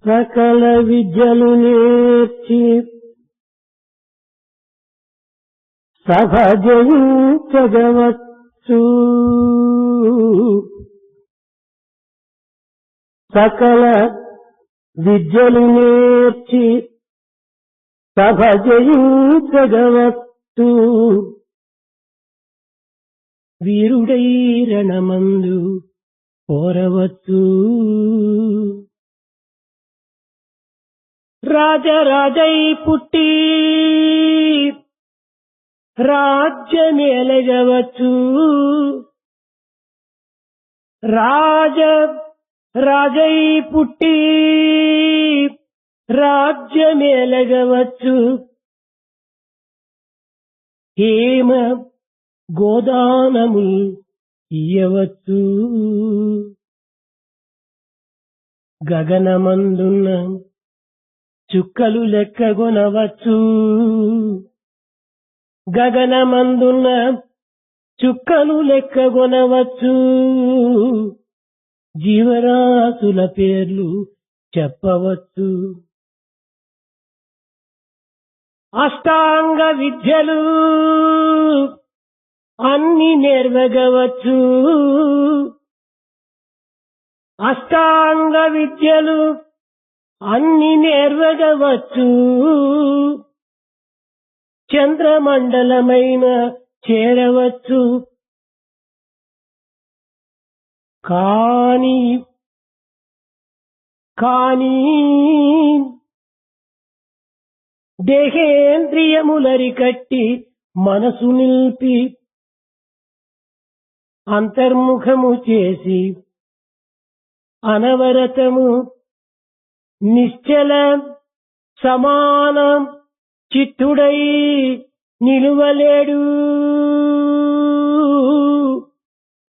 సకల విద్యలు నేర్చి సభ జయించగవచ్చు. సకల విద్యలు నేర్చి సభ జయించగవచ్చు. వీరుడై రణమందు పోరవచ్చు. రాజరాజై పుట్టి రాజ్యమేలగవచ్చు. రాజై పుట్టి రాజ్యమేలగవచ్చు. హేమ గోదానము ఇయ్యవచ్చు. గగనమందున్న చుక్కలు లెక్కగొనవచ్చు. గగనమందున్న చుక్కలు లెక్కగొనవచ్చు. జీవరాశుల పేర్లు చెప్పవచ్చు. అష్టాంగ విద్యలు అన్ని నేర్వగవచ్చు. అష్టాంగ విద్యలు అన్ని నేర్వగవచ్చు. చంద్రమండలమైన చేరవచ్చు. కానీ దేహేంద్రియములరికట్టి మనసు నిలిపి అంతర్ముఖము చేసి అనవరతము నిశ్చల సమాన చిత్తుడై నిలువలేడు.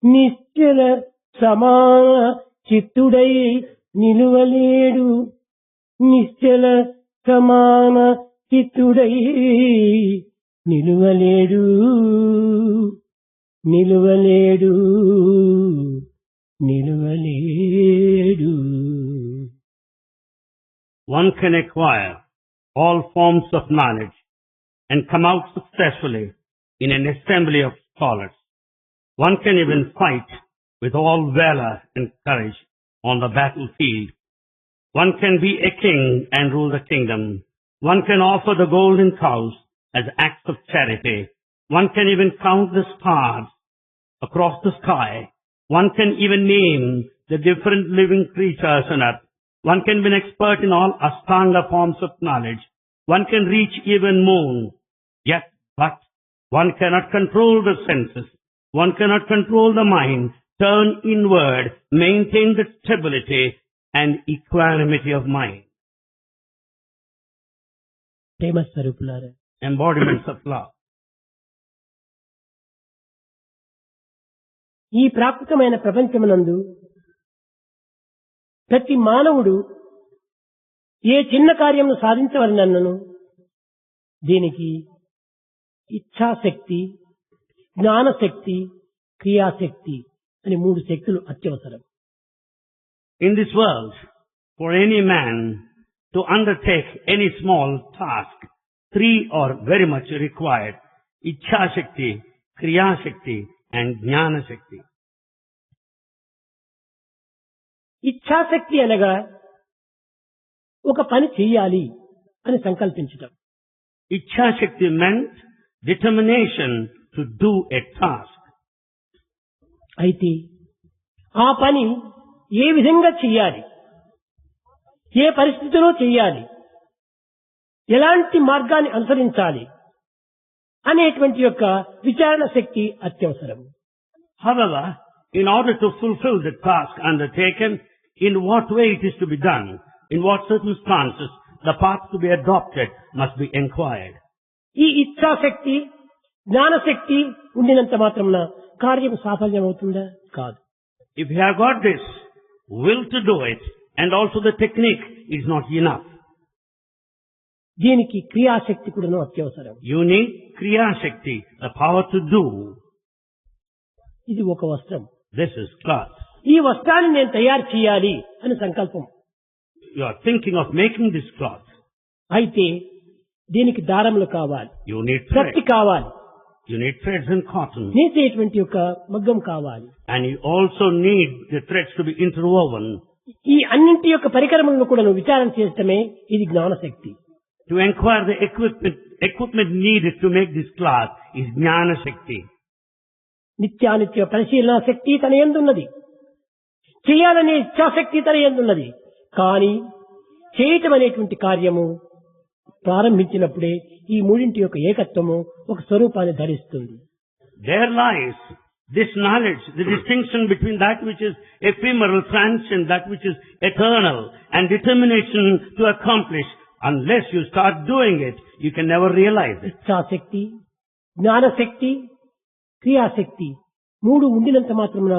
నిశ్చల సమాన చిత్తుడై నిలువలేడు. నిశ్చల సమాన చిత్తుడై నిలువలేడు. నిలువలేడు. నిలువలేడు. One can acquire all forms of knowledge and come out successfully in an assembly of scholars. One can even fight with all valor and courage on the battlefield. One can be a king and rule the kingdom. One can offer the golden cows as acts of charity. One can even count the stars across the sky. One can even name the different living creatures on earth. One can be an expert in all Ashtanga forms of knowledge. One can reach even moon. Yet, but one cannot control the senses. One cannot control the mind, turn inward, maintain the stability and equanimity of mind. ప్రేమ స్వరూపులారా, Embodiments of love. ఈ ప్రాకృతమైన ప్రపంచమునందు ప్రతి మానవుడు ఏ చిన్న కార్యమును సాధించవలనను దీనికి ఇచ్ఛాశక్తి, జ్ఞానశక్తి, క్రియాశక్తి అని 3 శక్తులు అత్యవసరం. In this world, for any man to undertake any small task, 3 are very much required: Ichha Shakti, Kriya Shakti and Jnana Shakti. ఇచ్ఛాశక్తి అనగా ఒక పని చెయ్యాలి అని సంకల్పించటం. Ichha Shakti meant determination to do a task. అయితే ఆ పని ఏ విధంగా చెయ్యాలి, ఏ పరిస్థితిలో చెయ్యాలి, ఎలాంటి మార్గాన్ని అనుసరించాలి అనేటువంటి యొక్క విచారణ శక్తి అత్యవసరం. However, in order to fulfill the task undertaken, in what way it is to be done, in what circumstances the path to be adopted must be inquired. ఈ ఇచ్ఛాశక్తి, జ్ఞానశక్తి ఉండినంత మాత్రమున కార్యం సాఫల్యం అవుతుందా? కాదు. If you have got this will to do it and also the technique is not enough. దీనికి క్రియాశక్తి కూడా అత్యవసరం. You need Kriya Shakti, the power to do. ఇది ఒక వస్త్రం. This is cloth. ఈ వస్త్రాన్ని నేను తయారు చేయాలి అని సంకల్పం. you are thinking of making this cloth, అయితే దీనికి దారములు కావాలి, you need thread. ప్రతి కావాలి, You need threads and cotton. నేసేటువంటి యొక్క మగ్గం కావాలి. And you also need the threads to be interwoven. ఈ అన్నింటి యొక్క పరికరములను కూడా విచారణ చేయటమే ఇది జ్ఞానశక్తి. To acquire the equipment needed to make this cloth is Jnana Shakti. నిత్యానిత్య పరిశీలన శక్తి తన యందున్నది, చేయాలనే ఇచ్ఛాశక్తి తన యందున్నది. కానీ చేయటం అనేటువంటి కార్యము ప్రారంభించినప్పుడే ఈ మూడింటి యొక్క ఏకత్వము ఒక స్వరూపాన్ని ధరిస్తుంది. There lies this knowledge, the distinction between that which is ephemeral, transient, that which is eternal, and determination to accomplish. Unless you start doing it, you can never realize it. ఇచ్ఛాశక్తి, జ్ఞానశక్తి, క్రియాశక్తి మూడు ఉండినంత మాత్రమున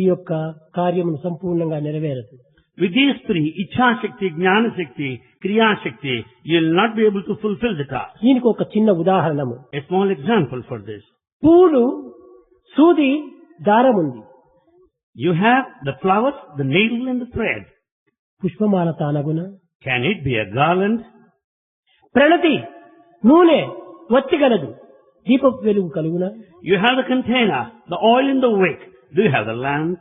ఈ యొక్క కార్యమును సంపూర్ణంగా నెరవేరదు. With these three, Ichha Shakti, Jnana Shakti, Kriya Shakti, you will not be able to fulfill the task. దీనికి ఒక చిన్న ఉదాహరణము. A small example for this. పూలు, సూది, దారం ఉంది. You have the flowers, the needle and the thread. పుష్పమాల తానగున, Can it be a garland? ప్రణతి, నూనె వచ్చగలదు, దీపపు వెలుగు కలుగున. You have the container, the oil in the wick. Do you have the lamp?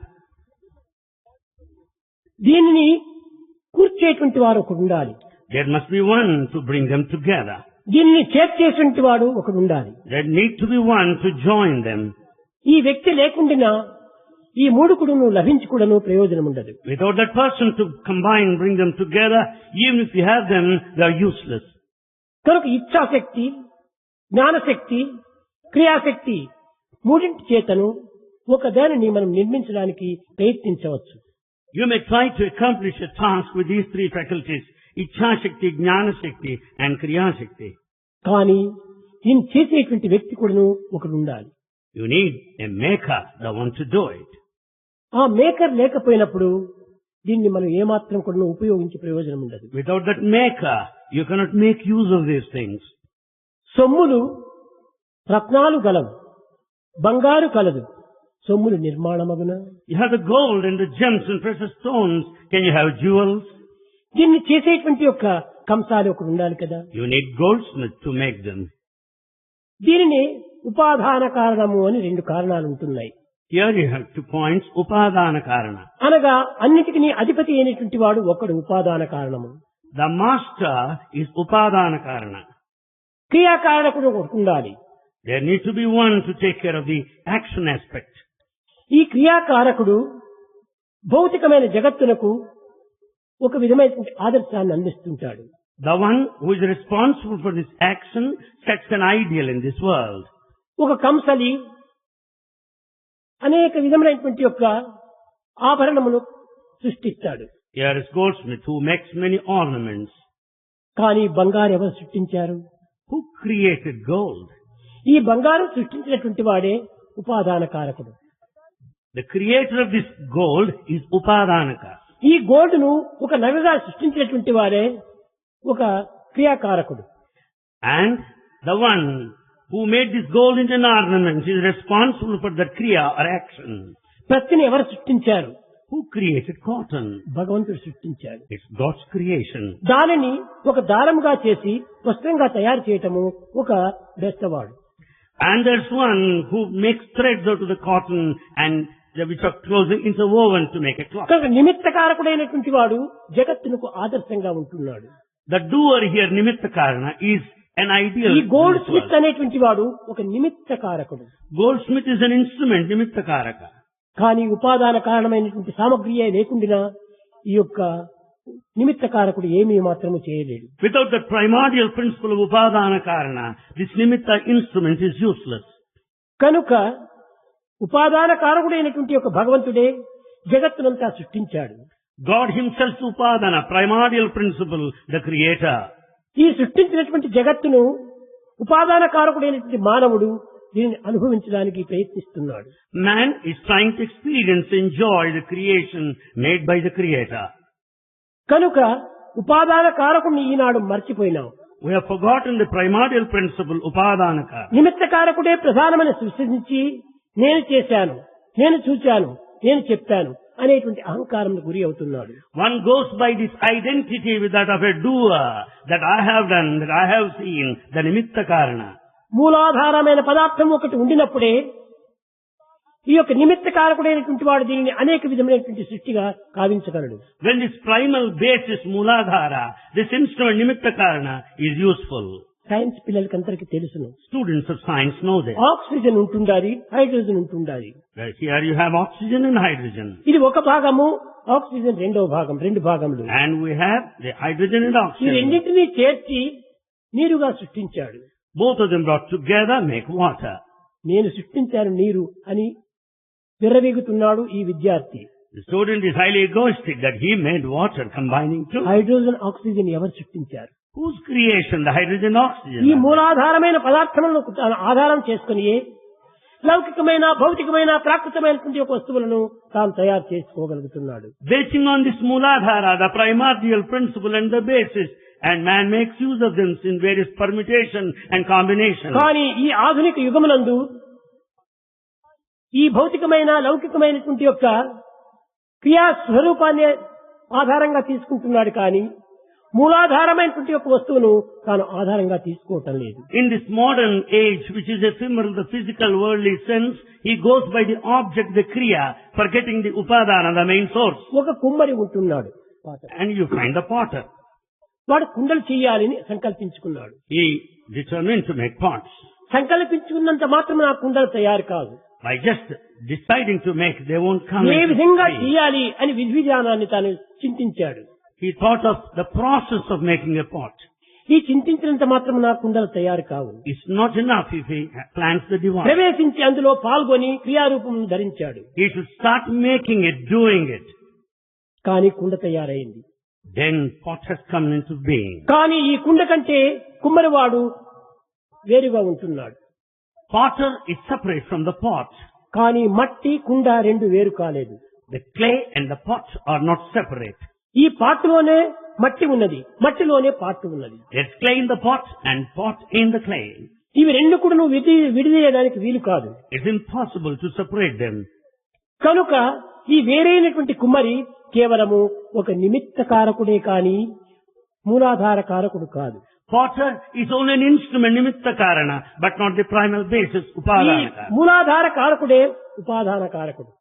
దీనిని కూర్చేటువంటి వారు ఒకడు ఉండాలి, There must be one to bring them together. దీనిని చేసేటువంటి వాడు ఒకడు ఉండాలి. There need to be one to join them. ఈ వ్యక్తి లేకుండా ఈ మూడుకుడును లభించుకుడను ప్రయోజనం ఉండదు. Without that person to combine, bring them together, even if you have them, they are useless. కనుక ఇచ్ఛాశక్తి, జ్ఞానశక్తి, క్రియాశక్తి మూడింటి చేతను ఒక దానిని మనం నిర్మించడానికి ప్రయత్నించవచ్చు. You may try to accomplish a task with these three faculties, Ichha Shakti, Jnana Shakti and Kriya Shakti. కానీ దీన్ని చేసేటువంటి వ్యక్తి కూడాను ఒకడు ఉండాలి. You need a maker, the one to do it. ఆ మేకర్ లేకపోయినప్పుడు దీన్ని మనం ఏమాత్రం కూడా ఉపయోగించే ప్రయోజనం ఉండదు. Without that maker, you cannot make use of these things. సొమ్ములు, రత్నాలు గలవు, బంగారు కలదు, సొమ్ములు నిర్మాణమగున. You have the gold and the gems and precious stones. Can you have jewels? దీన్ని చేసేటువంటి యొక్క కంసాలి ఒకడు ఉండాలి కదా. You need goldsmith to make them. దీనిని ఉపాదాన కారణము అని రెండు కారణాలు ఉంటున్నాయి. Here you have 2 points, Upadana Karana. అనగా అన్నిటికీ అధిపతి అయినటువంటి వాడు ఒకడు ఉపాదాన కారణము. The master is Upadana Karana. క్రియాకారకుడు ఒకడు ఉండాలి. There needs to be one to take care of the action aspect. ఈ క్రియాకారకుడు భౌతికమైన జగత్తునకు ఒక విధమైనటువంటి ఆదర్శాన్ని అందిస్తుంటాడు. The one who is responsible for this action sets an ideal in this world. ఒక కంసలి అనేక విధమైనటువంటి యొక్క ఆభరణములు సృష్టిస్తాడు. Here is goldsmith who makes many ornaments. కానీ బంగారు ఎవరు సృష్టించారు? Who created gold? ఈ బంగారం సృష్టించినటువంటి వాడే ఉపాదాన కారకుడు. The creator of this gold is Upadanaka. ఈ గోల్డ్ను ఒక నగగా సృష్టించినటువంటి వారే ఒక క్రియాకారకుడు. And the one who made this gold into an ornament is responsible for the kriya or action. ప్రతిని ఎవరు సృష్టించారు? Who created cotton? భగవంతుడు సృష్టించాడు. It's God's creation. దానిని ఒక దారముగా చేసి వస్త్రంగా తయారు చేయటము ఒక బెస్తవాడు. And there's one who makes threads out of the cotton and which are closely interwoven to make a cloth. కనుక నిమిత్తకారకుడైనటువంటి వాడు జగత్తునకు ఆదర్శంగా ఉంటున్నాడు. The doer here, Nimitta Karana, is an ideal. ఈ గోల్డ్ స్మిత్ అనేటువంటి వాడు ఒక నిమిత్తకారకుడు. Goldsmith is an instrument, Nimitta Karaka. కానీ ఉపాదాన కారణమైనటువంటి సామగ్రియే లేకుండా ఈ యొక్క నిమిత్తకారకుడు ఏమీ మాత్రము చేయలేడు. Without the primordial principle of Upadana Karana, this Nimitta instrument is useless. కనుక ఉపాదాన కారకుడైనటువంటి యొక్క భగవంతుడే జగత్తునంతా సృష్టించాడు. God himself is Upadana, primordial principle, the creator. ఈ సృష్టించినటువంటి జగత్తును ఉపాదాన కారకుడైనటువంటి మానవుడు దీనిని అనుభవించడానికి ప్రయత్నిస్తున్నాడు. Man is trying to experience, enjoy the creation made by the creator. కనుక ఉపాదాన కారకుడిని ఈనాడు మర్చిపోయినాం. We have forgotten the primordial principle, Upadanaka. నిమిత్త కారకుడే ప్రధానమైన సృష్టించి నేను చేశాను, నేను చూశాను, నేను చెప్పాను అనేటువంటి అహంకారం గురి అవుతున్నాడు. One goes by this identity with that of a doer, that I have done, that I have seen, the nimitta karana. మూలాధారమైన పదార్థం ఒకటి ఉండినప్పుడే ఈ యొక్క నిమిత్త కారకుడైనటువంటి వాడు దీనిని అనేక విధమైనటువంటి సృష్టిగా కావించగలడు. When this primal basis mooladhara, this instrument nimitta karana is useful. Science పిల్లలకి అందరికీ తెలుసును. Students of science know this. Oxygen ఉంటుండాలి, హైడ్రోజన్ ఉంటుండాలి. Here you have oxygen and hydrogen. ఇది ఒక భాగము, ఆక్సిజన్ రెండవ భాగం, రెండు భాగములు. And we have the hydrogen and ఈ oxygen. రెండింటినీ చేర్చి నీరుగా సృష్టించాడు. Both of them brought together make water. నేను సృష్టించాను నీరు అని విర్రవీగుతున్నాడు ఈ విద్యార్థి. The student is highly egoistic that he made water combining two. Hydrogen oxygen ఎవరు సృష్టించారు? Whose creation? The hydrogen ఈ oxygen. మూలాధారమైన పదార్థములను ఆధారం చేసుకుని లౌకికమైన భౌతికమైన ప్రాకృతమైనటువంటి ఒక వస్తువులను తాను తయారు చేసుకోగలుగుతున్నాడు. Basing on this mooladhara, the primordial principle and the basis, and man makes use of them in various permutation and combination. కానీ ఈ ఆధునిక యుగమునందు ఈ భౌతికమైన లౌకికమైనటువంటి యొక్క క్రియా స్వరూపాన్ని ఆధారంగా తీసుకుంటున్నాడు కానీ మూలాధారమైనటువంటి యొక్క వస్తువును తాను ఆధారంగా తీసుకోవటం లేదు. In this modern age, which is ephemeral, the physical worldly sense, he goes by the object, the kriya, forgetting the upadana, the main source. ఒక కుమ్మరి ఉంటున్నాడు, And you find the potter. వాడు కుండలు చేయాలని సంకల్పించుకున్నాడు. He determined to make pots. సంకల్పించుకున్నంత మాత్రం నా కుండలు తయారు కాదు. By just deciding to make, they won't come. A into విధంగా play. చేయాలి అని విధి విధానాన్ని తాను చింతించాడు. He thought of the process of making a pot. ఈ చింతించినంత మాత్రం నా కుండలు తయారు కావు. It's not enough if he plants the device. ప్రవేశించి అందులో పాల్గొని క్రియారూపం ధరించాడు. He should start making it, doing it. కానీ కుండ తయారైంది. Then pot has come into being. కానీ ఈ కుండ కంటే కుమ్మరివాడు వేరుగా ఉంటున్నాడు. Potter is separate from the pot. కానీ మట్టి కుండ రెండు వేరు కాలేదు. The clay and the pot are not separate. ఈ పాటులోనే మట్టి ఉన్నది, మట్టిలోనే పాటు ఉన్నది. There's clay in the pot and pot in the clay. ఇవి రెండు కూడా నువ్వు విడిదీయడానికి వీలు కాదు. It's impossible to separate them. కనుక ఈ వేరైనటువంటి కుమ్మరి కేవలము ఒక నిమిత్త కారకుడే కాని మూలాధార కారకుడు కాదు. Potter is only an instrument, nimitta karana, but not the primal basis, ఈ upadana. మూలాధార కారకుడే ఉపాదాన కారకుడు.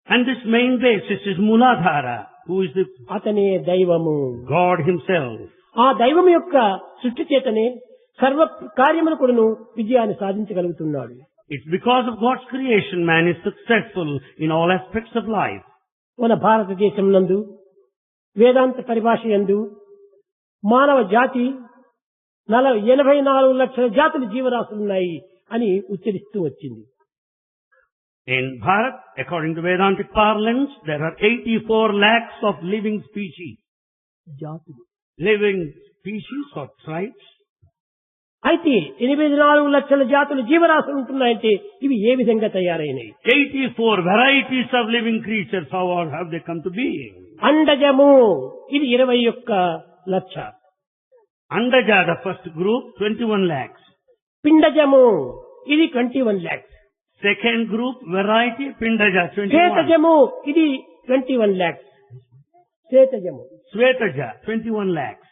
And this main basis is mooladhara, who is the అతనే దైవము. God himself. ఆ దైవం యొక్క సృష్టి చేతనే సర్వ కార్యములు కూడాను విజయాన్ని సాధించగలుగుతున్నాడు. It's because of God's creation man is successful in all aspects of life. మన భారతదేశం నందు వేదాంత పరిభాష యందు మానవ జాతి 84 లక్షల జాతుల జీవరాశులున్నాయి అని ఉచ్చరిస్తూ వచ్చింది. In Bharat, according to Vedantic parlance, there are 84 lakhs of living species. జాతులు Living species or tribes. అయితే 84 లక్షల జాతుల జీవరాశులు ఉంటున్నాయంటే ఇవి ఏ విధంగా తయారైనవి? 84 varieties of living creatures, how have they come to be? అండజము ఇది 21 లక్ష. Andaja, the first group, 21 lakhs. పిండజము ఇది 21 lakhs. Second group, variety, Pindaja, 21. శ్వేతజము ఇది 21 lakhs. శ్వేతజము. Swetaja, 21 lakhs.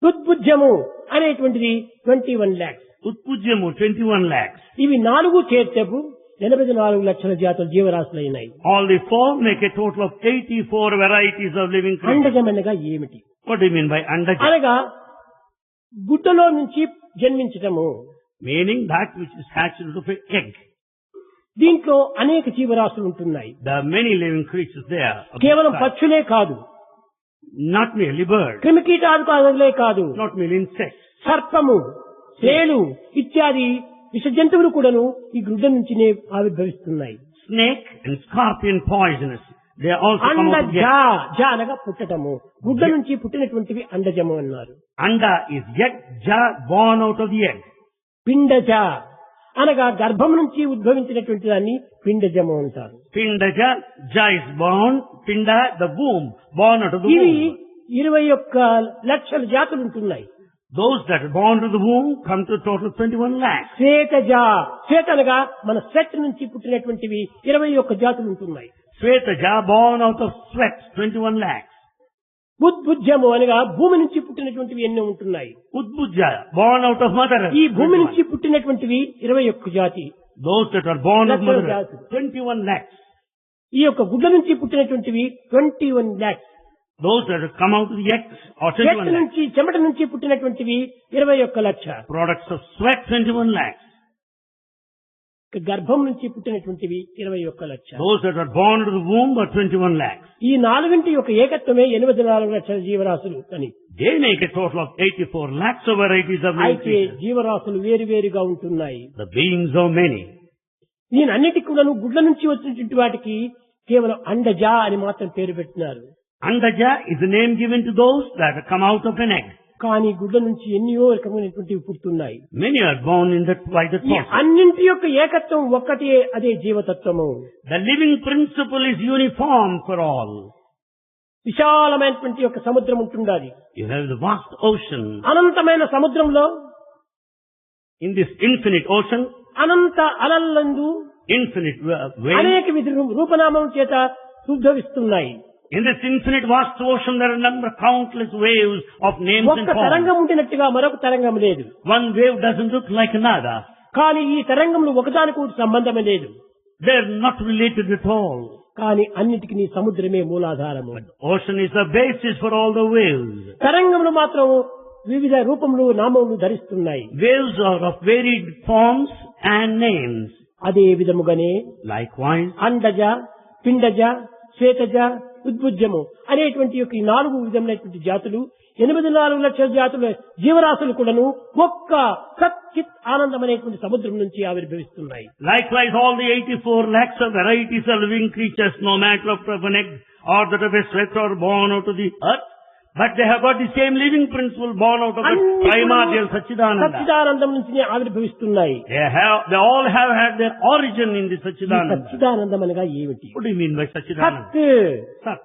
ఉద్భుజ్యము అనేటువంటిది 21 lakhs. Utpujyamu, 21 lakhs. ఇవి 4 చేర్చపు 84 లక్షల జాతుల జీవరాశులైనాయి. All the four make a total of 84 varieties of living creatures. అండజం అనగా ఏమిటి? What do you mean by Andaja? అనగా గుడ్డలో నుంచి జన్మించటము. Meaning that which is hatched out of an egg. దీంట్లో అనేక జీవరాశులు ఉంటున్నాయి. There are many living creatures there. of కేవలం this type. పక్షులే కాదు, Not merely birds. క్రిమికీటాదులే కాదు, Not merely insects. సర్పము, తేలు ఇత్యాది విష జంతువులు కూడాను ఈ గుడ్డ నుంచినే ఆవిర్భవిస్తున్నాయి. Snake and scorpion poisonous. They are also come out of the egg. జా అనగా పుట్టటము. గుడ్డ నుంచి పుట్టినటువంటివి అండజము అన్నారు. Anda is egg, ja born out of the egg. పిండజ అనగా గర్భం నుంచి ఉద్భవించినటువంటి దాన్ని పిండజము అంటారు. Pindaja, ja is born, Pinda, the womb, born out of the ఇవి womb. 21 లక్షల జాతులు ఉంటున్నాయి. Those that are born to the womb come to a total of 21 lakhs. శ్వేతజ, శ్వేత అనగా మన స్వెట్ నుంచి పుట్టినటువంటివి 21 జాతులు ఉంటున్నాయి. Swetaja, born out of sweat, 21 lakhs. ఉద్భుజ్యము అనగా భూమి నుంచి పుట్టినటువంటివి ఎన్నో ఉంటున్నాయి. Udbhuja, born out of mother earth, ఈ భూమి 21. నుంచి పుట్టినటువంటివి 21 జాతి. Those that are born of mother earth, Lakhs. 21 lakhs. ఈ యొక్క గుడ్ల నుంచి పుట్టినటువంటివి 21 lakhs. Those that have come out of the eggs are 21 చెట్టు lakhs. నుంచి చెమట నుంచి పుట్టినటువంటివి 21 లక్ష. Products of sweat, 21 lakhs. గర్భం నుంచి పుట్టినటువంటివి 21 లక్ష. Those that are born to the womb are 21 lakhs. ఈ నాలుగింటి యొక్క ఏకత్వమే 84 లక్షల జీవరాశులు అని. They make a total of 84 lakhs of varieties of living అయితే creatures. జీవరాశులు వేరువేరుగా ఉంటున్నాయి. The beings are many. దీనన్నిటికి కూడాను గుడ్ల నుంచి వచ్చినటువంటి వాటికి కేవలం అండజ అని మాత్రం పేరు పెట్టినారు. Andaja is the name given to those that come out of an egg. కానీ గుడ్ల నుంచి ఎన్నో రకమైనటువంటివి పుట్టున్నాయి. Many are born in that by the ఈ process. అన్నింటి యొక్క ఏకత్వం ఒక్కటే, అదే జీవతత్వము. The living principle is uniform for all. విశాలమైనటువంటి యొక్క సముద్రం ఉంటుండాలి. You have the vast ocean. అనంతమైన సముద్రంలో In this infinite ocean, Anantha అలలందు infinite waves. అనేక విధ రూపనామం చేత ఉద్భవిస్తున్నాయి. In this infinite vast ocean, there are a number of countless waves of names and ఒక్క forms. తరంగం ఉండినట్టుగా మరొక తరంగం లేదు. One wave doesn't look like another. కానీ ఈ తరంగములు ఒకదానికి ఒకటి సంబంధమే లేదు. They're not related at all. కానీ అన్నిటికీ నీ సముద్రమే మూలాధారము. Ocean is the basis for all the waves. తరంగములు మాత్రం వివిధ రూపములు నామములు ధరిస్తున్నాయి. Waves are of varied forms and names. అదే విధముగానే Likewise, అండజ, పిండజ, శ్వేతజ, ఉద్భుజ్యము అనేటువంటి యొక్క ఈ 4 విధమైనటువంటి జాతులు 84 లక్షల జాతుల జీవరాశులు కూడాను ఒక్క సచ్చిత్ ఆనందం అనేటువంటి సముద్రం నుంచి ఆవిర్భవిస్తున్నాయి. likewise, all the 84 lakhs of varieties of living creatures, no matter of an egg or that of a sweat, are born out of the earth, but they have got the same living principle born out of the primordial Satchidananda. సచ్చిదానందం నుంచి ఆవిర్భవిస్తున్నాయి. They all have had their origin in the ఈ Satchidananda. సచ్చిదానందం అనగా ఏమిటి? What do you mean by Satchidananda? సత్, Sat.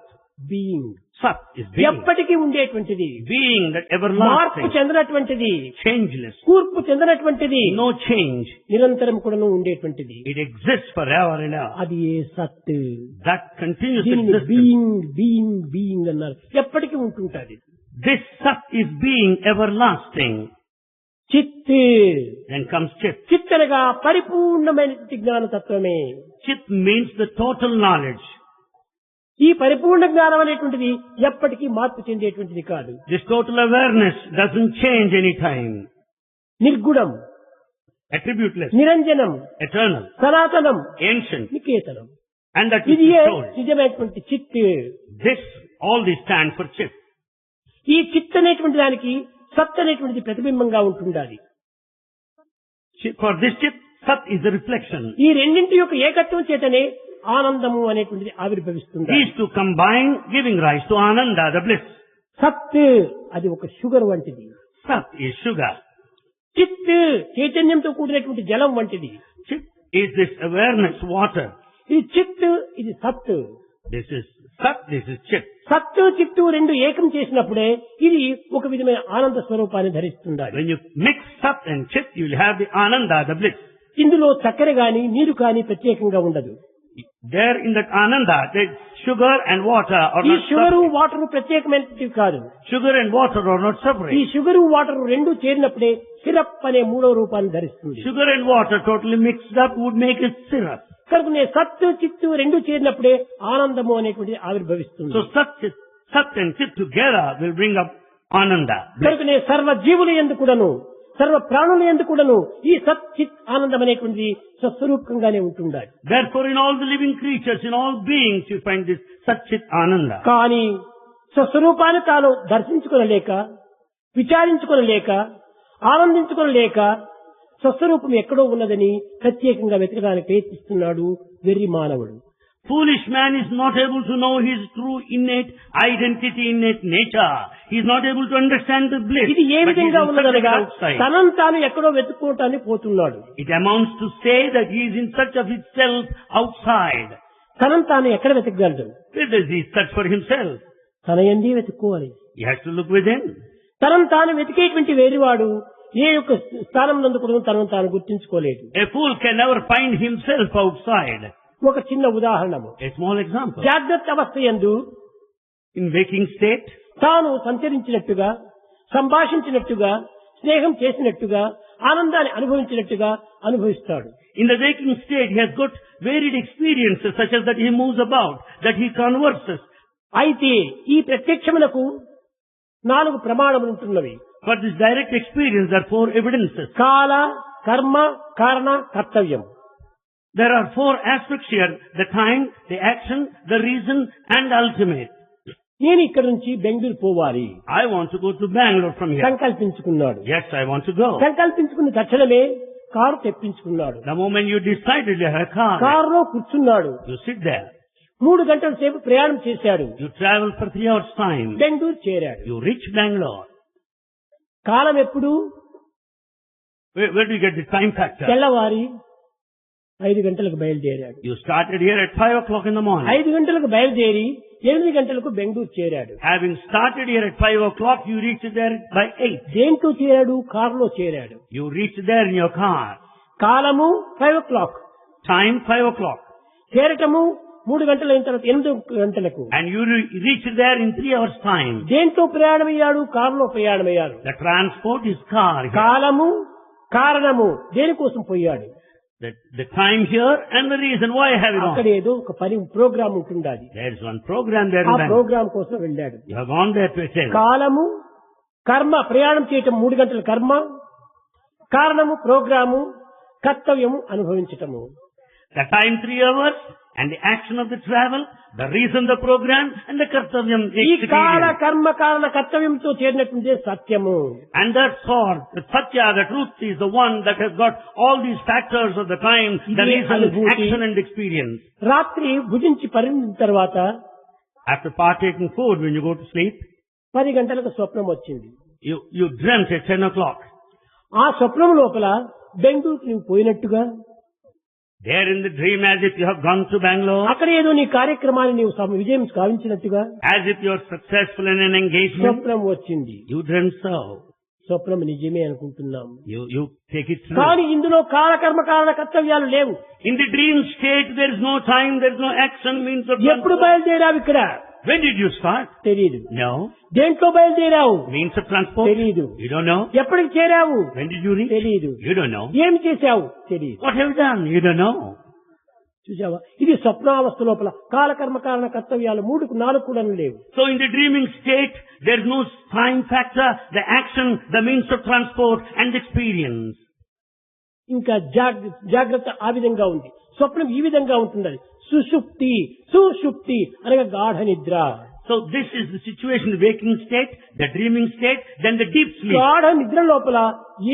Being, Sat is being. ఎప్పటికీ ఉండేటువంటిది, Being that మార్పు everlasting, చెందినటువంటిది, changeless, కూర్పు చెందినటువంటిది, no change. నిరంతరం కూడాను ఉండేటువంటిది. It exists forever and ever. అది ఏ సత్. That continuous దీనిని existence. బీయింగ్ బీయింగ్ బీయింగ్ అన్నారు. ఎప్పటికీ ఉంటుంటది. This Sat is being everlasting. చిత్, Then comes Chit. చిత్ అనగా పరిపూర్ణమైనటువంటి జ్ఞానతత్వమే. Chit means the total knowledge. ఈ పరిపూర్ణ జ్ఞానం అనేటువంటిది ఎప్పటికీ మార్పు చెందేటువంటిది కాదు. This total awareness doesn't change any time. నిర్గుణం, Attributeless, నిరంజనం, eternal, సనాతనం, ancient, Niketanam. and that is ఇది the soul. నిజమైనటువంటి చిత్. This, all these stand for Chit. ఈ చిత్ అనేటువంటి దానికి సత్ అనేటువంటిది ప్రతిబింబంగా ఉంటుండాలి. For this Chit, Sat is the reflection. ఈ రెండింటి యొక్క ఏకత్వం చేతనే ఆనందము అనేటువంటిది ఆవిర్భవిస్తుంది. These two combine, giving rise to Ananda, the bliss. సత్ అది ఒక షుగర్ వంటిది. Sat is sugar. చిత్ చైతన్యంతో కూడినటువంటి జలం వంటిది. Chit is this awareness, water. ఇది చిత్, ఇది సత్. This is Sat, this is Chit. సత్తు చిత్తు రెండు ఏకం చేసినప్పుడే ఇది ఒక విధమైన ఆనంద స్వరూపాన్ని ధరిస్తుండాలి. When you mix Sat and Chit, you will have the Ananda, the bliss. ఇందులో చక్కెర గాని నీరు కాని ప్రత్యేకంగా ఉండదు. There in that Ananda, the sugar and water are ఈ not షుగరు separate. వాటర్ ప్రత్యేకమైనది కాదు. Sugar and water are not ఈ separate. షుగరు వాటర్ రెండు చేరినప్పుడే సిరప్ అనే 3వ రూపాన్ని ధరిస్తుంది. Sugar and water totally mixed up would make it syrup. కనుకనే సత్తు చిత్తు రెండు చేరినప్పుడే ఆనందము అనేటువంటిది ఆవిర్భవిస్తుంది. So Sat and Chit together will bring up Ananda. కనుకనే సర్వ జీవులు యందు కూడాను, సర్వ ప్రాణుల యందు కూడాను ఈ సత్ చిత్ ఆనందం అనేటువంటిది స్వస్వరూపంగానే ఉంటుండాలి. Therefore, in all the living creatures, in all beings, you find this Sat Chit Ananda. కానీ స్వస్వరూపాన్ని తాను దర్శించుకొనలేక, విచారించుకొనలేక, ఆనందించుకొనలేక స్వస్వరూపం ఎక్కడో ఉన్నదని ప్రత్యేకంగా వెతకడానికి ప్రయత్నిస్తున్నాడు వెర్రి మానవుడు. Foolish man is not able to know his true innate identity, innate nature. He is not able to understand the bliss. ఇది ఏ But he is విధంగా in search of it ఉన్నదనగా outside. తనను తాను ఎక్కడో వెతుక్కోవటానికి పోతున్నాడు. It amounts to say that he is in search of himself outside. తనను తాను ఎక్కడ వెతకగలడు? Where does he search for himself? తన యందే వెతుక్కోవాలి. He has to look within. తనను తాను వెతికేటువంటి వేరువాడు ఏ యొక్క స్థానం నందు కూడా తనను తాను గుర్తించుకోలేదు. A fool can never find himself outside. ఒక చిన్న ఉదాహరణము. A small example. జాగ్రత్త అవస్థ యందు In waking state, తాను సంచరించినట్టుగా, సంభాషించినట్టుగా, స్నేహం చేసినట్టుగా, ఆనందాన్ని అనుభవించినట్టుగా అనుభవిస్తాడు. in the waking state, he has got varied experiences such as that he moves about, that he converses. అయితే ఈ ప్రత్యక్షమునకు 4 ప్రమాణములు ఉంటున్నవి. For this direct experience, there are 4 evidences. కాల, కర్మ, కారణ, కర్తవ్యం. There are 4 aspects here: the time, the action, the reason, and the ultimate. నేను ఇక్కడ నుంచి బెంగళూరు పోవాలి I want to go to Bangalore from here. సంకల్పించుకున్నాడు. Yes, I want to go. సంకల్పించుకున్న తక్షణమే car తెప్పించుకున్నాడు. The moment you decided you have a car, కారులో కూర్చున్నాడు. you sit there. 3 గంటల సేపు ప్రయాణం చేశాడు. You travel for 3 hours time. Bengaluru చేరాడు. You reach Bangalore. కాలం ఎప్పుడు? Where do you get the time factor? తెల్లవారి 5 గంటలకు బయలుదేరాడు. You started here at 5 o'clock in the morning. 5 గంటలకు బయలుదేరి 8 గంటలకు బెంగళూరు చేరాడు. Having started here at 5 o'clock, you reached there by 8. దేంతో చేరాడు? కారులో చేరాడు. You reached there in your car. కాలము 5 o'clock. Time 5 o'clock. చేరటము 3 గంటల అయిన తర్వాత 8 గంటలకు. And you reached there in 3 hours time. దేంతో ప్రయాణమయ్యాడు? కారులో ప్రయాణమయ్యాడు. The transport is car here. కాలము, కారణము దేనికోసం పోయాడు? The time here and the reason why I have it అక్కడ on. ఏదో ఒక పని ప్రోగ్రామ్ ఉంటుండాలి. There is one program there ఆ in Bangalore. ప్రోగ్రామ్ కోసం వెళ్ళాడు. You have gone there to attend. కాలము, కర్మ ప్రయాణం చేయటం 3 గంటల కర్మ, కారణము ప్రోగ్రాము, కర్తవ్యము అనుభవించటము. The time 3 hours and the action of the travel, the reason the program and the kartavyam ఈ కాల experience. కర్మ కారణ కర్తవ్యంతో చేరినటువంటి సత్యము. And that's all. The satya, the truth is the one that has got all these factors of the time, the ఇదే reason, అనుభూతి. action and experience. రాత్రి భుజించి పరిణిన తర్వాత After partaking food, when you go to sleep, 10 గంటలకు స్వప్నం వచ్చింది. you dreamt at 10 o'clock. ఆ స్వప్నం లోపల బెంగళూరుకు నువ్వు పోయినట్టుగా, There in the dream as if you have gone to Bangalore, అక్కడ ఏదో నీ కార్యక్రమాన్ని నీవు విజయం సాధించినట్టుగా as if you are successful in an engagement. స్వప్నం వచ్చింది. You dreamt so. స్వప్నం నిజమే అనుకుంటున్నాం. You take it through. కానీ ఇందులో కాలకర్మ కారణ కర్తవ్యాలు లేవు. In the dream state, there is no time, there is no action, means of ఎప్పుడు transport. బయలుదేరావు? ఇక్కడ When did you start? తెలీదు. No. దేంట్లో బయలుదేరావు? Means of transport? తెలీదు. You don't know. ఎప్పటికి చేరావు? When did you reach? తెలీదు. You don't know. ఏమి చేశావు? తెలీదు. What have you done? You don't know. చూసావా? ఇది స్వప్నావస్థ లోపల కాలకర్మ కారణ కర్తవ్యాలు 3-4 కూడా లేవు. So in the dreaming state, there is no time factor, the action, the means of transport and the experience. ఇంకా జాగ్రత్త ఆ విధంగా ఉంది. స్వప్నం ఈ విధంగా ఉంటుంది. సుషుప్తి, సుషుప్తి అనగా గాఢ నిద్ర. So this is the situation, the waking state, the dreaming state, then the deep sleep. గాఢ నిద్ర లోపల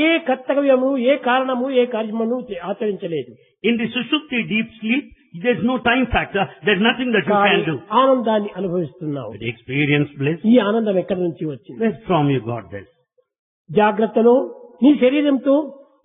ఏ కర్తవ్యము, ఏ కారణము, ఏ కార్యమును ఆచరించలేదు. In the sushupti, deep sleep, there is no time factor, there is nothing that you can do. ఆనందాన్ని అనుభవిస్తున్నావు. But experience bliss. ఈ ఆనందం ఎక్కడి నుంచి వచ్చింది? Where from you got this? జాగ్రత్తలో నీ శరీరంతో,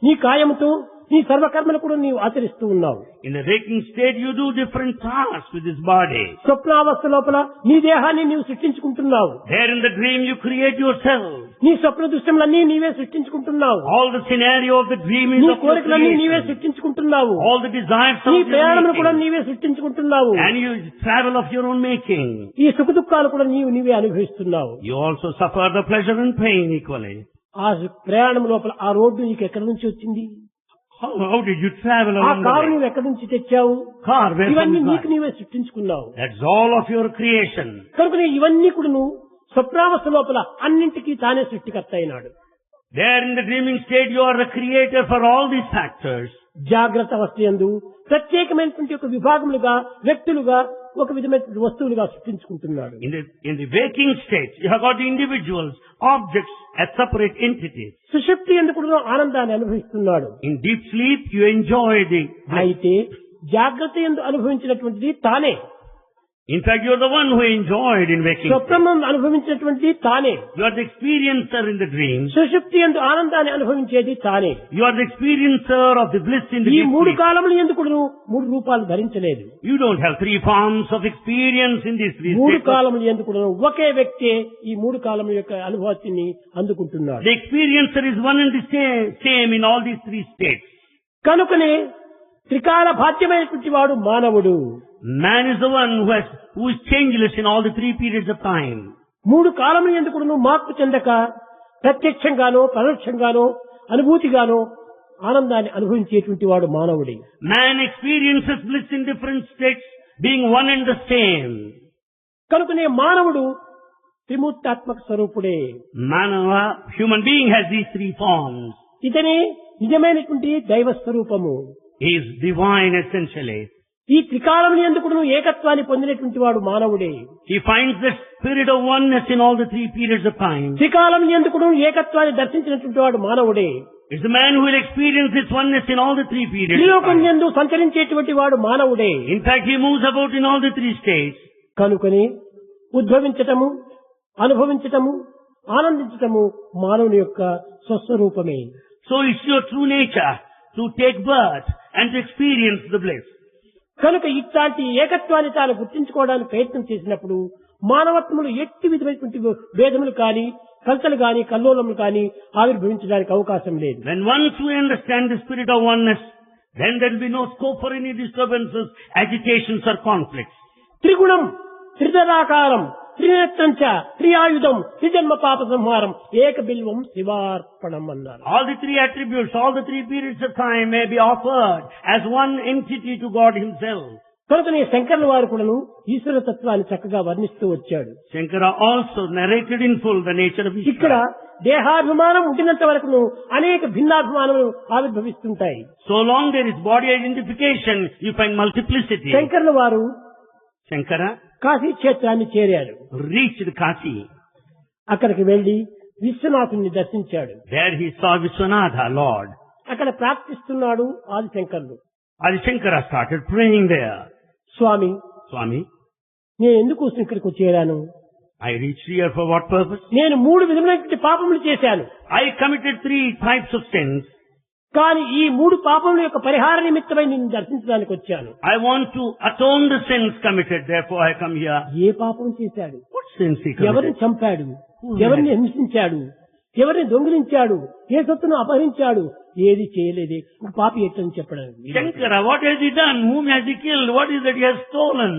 నీ కాయముతో, నీ సర్వకర్మలు కూడా నీవు ఆచరిస్తూ ఉన్నావు. In the waking state, you do different tasks with this body. స్వప్నావస్థ లోపల నీ దేహాన్ని నీవు సృష్టించుకుంటున్నావు. There in the dream, you create yourself. నీ స్వప్న దృశ్యములన్నీ నీవే సృష్టించుకుంటున్నావు. All the scenario of the dream is నీ of your కోరికలన్నీ నీవే creation. సృష్టించుకుంటున్నావు. All the desires నీ of your ప్రయాణములు కూడా making. నీవే సృష్టించుకుంటున్నావు. And you travel of your own making. ఈ సుఖ దుఃఖాలు కూడా నీవే అనుభవిస్తున్నావు. You also suffer the pleasure and pain equally. ఆ ప్రయాణం లోపల ఆ రోడ్డు నీకు ఎక్కడి నుంచి వచ్చింది? How did you travel ఆ along the కారు way? నువ్వు ఎక్కడి నుంచి తెచ్చావు? Car, where from ఇవన్నీ you నీకు got? నీవే సృష్టించుకున్నావు. That's all of your creation. కనుక ఇవన్నీ కూడా నువ్వు స్వప్నావస్థ లోపల అన్నింటికీ తానే సృష్టికర్త అయినాడు. There in the dreaming state, you are the creator for all these factors. జాగ్రత్త అవస్థ యందు ప్రత్యేకమైనటువంటి ఒక విభాగములుగా, వ్యక్తులుగా, ఒక విధమైన వస్తువులుగా సృష్టించుకుంటున్నాడు. In the waking state, you have got the individuals, objects as separate entities. సుషుప్తి యందు కూడా ఆనందాన్ని అనుభవిస్తున్నాడు. In deep sleep, you enjoy the bliss. అయితే జాగ్రత్త యందు అనుభవించినటువంటిది తానే. In fact, you are the one who enjoyed in waking state. స్వప్నం అనుభవించినటువంటి తానే. You are the experiencer in the dream. సుషుప్తి యందు ఆనందాన్ని అనుభవించేది తానే. You are the experiencer of the bliss in the ఈ deep మూడు sleep. కాలములు ఎందుకు మూడు రూపాలు ధరించలేదు. You don't have three forms of experience in these three మూడు states. కాలములు ఎందుకు ఒకే వ్యక్తి ఈ మూడు కాలముల యొక్క అనుభవాన్ని అందుకుంటున్నాడు. The experiencer is one and the same in all these three states. కనుకనే త్రికాల బాధ్యమైనటువంటి వాడు మానవుడు. Man is the one who is changeless in all the three periods of time. మూడు కాలములు ఎందుకు మార్పు చెందక ప్రత్యక్షంగానో పరోక్షంగానో అనుభూతిగానో ఆనందాన్ని అనుభవించేటువంటి వాడు మానవుడే. Man experiences bliss in different states, being one and the same. కనుకనే మానవుడు త్రిమూర్తాత్మక స్వరూపుడే. Manava, human being, has these three forms. ఇతనే నిజమైనటువంటి దైవ స్వరూపము. He is divine essentially. ఈ త్రికాలములు ఎందుకు ఏకత్వాన్ని పొందినటువంటి వాడు మానవుడే. He finds the spirit of oneness in all the three periods of time. త్రికాలములు ఎందుకు ఏకత్వాన్ని దర్శించినటువంటి వాడు మానవుడే. It's the man who will experience this oneness in all the three periods of త్రిలోకం time. యందు సంచరించేటువంటి వాడు మానవుడే. In fact, he moves about in all the three states. కనుకని ఉద్భవించటము, అనుభవించటము, ఆనందించటము మానవుని యొక్క స్వస్వరూపమే. So it's your true nature to take birth and to experience the bliss. కనుక ఇట్లాంటి ఏకత్వాన్ని తాను గుర్తించుకోవడానికి ప్రయత్నం చేసినప్పుడు మానవత్వములు ఎట్టి విధమైనటువంటి భేదములు కానీ కలతలు కానీ కల్లోలములు కానీ ఆవిర్భవించడానికి అవకాశం లేదు. When once we understand the spirit of oneness, then there will be no scope for any disturbances, agitations or conflicts. త్రిగుణం, త్రిదరాకారం, త్రినేత్రంచ, త్రియాయుధం, త్రిజన్మ పాప సంహారం, ఏక బిల్వం శివార్పణం అన్నారు. All the three attributes, all the three periods of time may be offered as one entity to God himself. కనుకనే శంకరుల వారు కూడాను ఈశ్వర తత్వాన్ని చక్కగా వర్ణిస్తూ వచ్చాడు. Shankara also narrated in full the nature of ఇక్కడ Ishvara. దేహాభిమానం ఉండినంత వరకు అనేక భిన్నాభిమానములు ఆవిర్భవిస్తుంటాయి. So long there is body identification, you find multiplicity. శంకరుల వారు Shankara కాశీ క్షేత్రాన్ని చేరాడు. reached Kashi. అక్కడికి వెళ్లి విశ్వనాథుని దర్శించాడు. There he saw Vishwanatha, Lord. అక్కడ ప్రార్థిస్తున్నాడు ఆది శంకరుడు. Adi Shankara started praying there. Swamy, Swami, నేను ఎందుకు ఇక్కడికి చేరాను? I reached here for what purpose? నేను మూడు విధములైన పాపములు చేశాను. I committed three types of sins. కానీ ఈ మూడు పాపముల యొక్క పరిహార నిమిత్తమై నిన్ను దర్శించడానికి వచ్చాను. I want to atone the sins committed, therefore I come here. ఏ పాపం చేశాడు? What sins he ఎవరిని committed? చంపాడు? ఎవరిని హింసించాడు? ఎవరిని దొంగిలించాడు? ఏ సొత్తును అపహరించాడు? ఏది చేయలేదే ఒక పాపి ఎట్టని చెప్పడానికి. Shankara, what has he done? Whom has he killed? What is that he has stolen?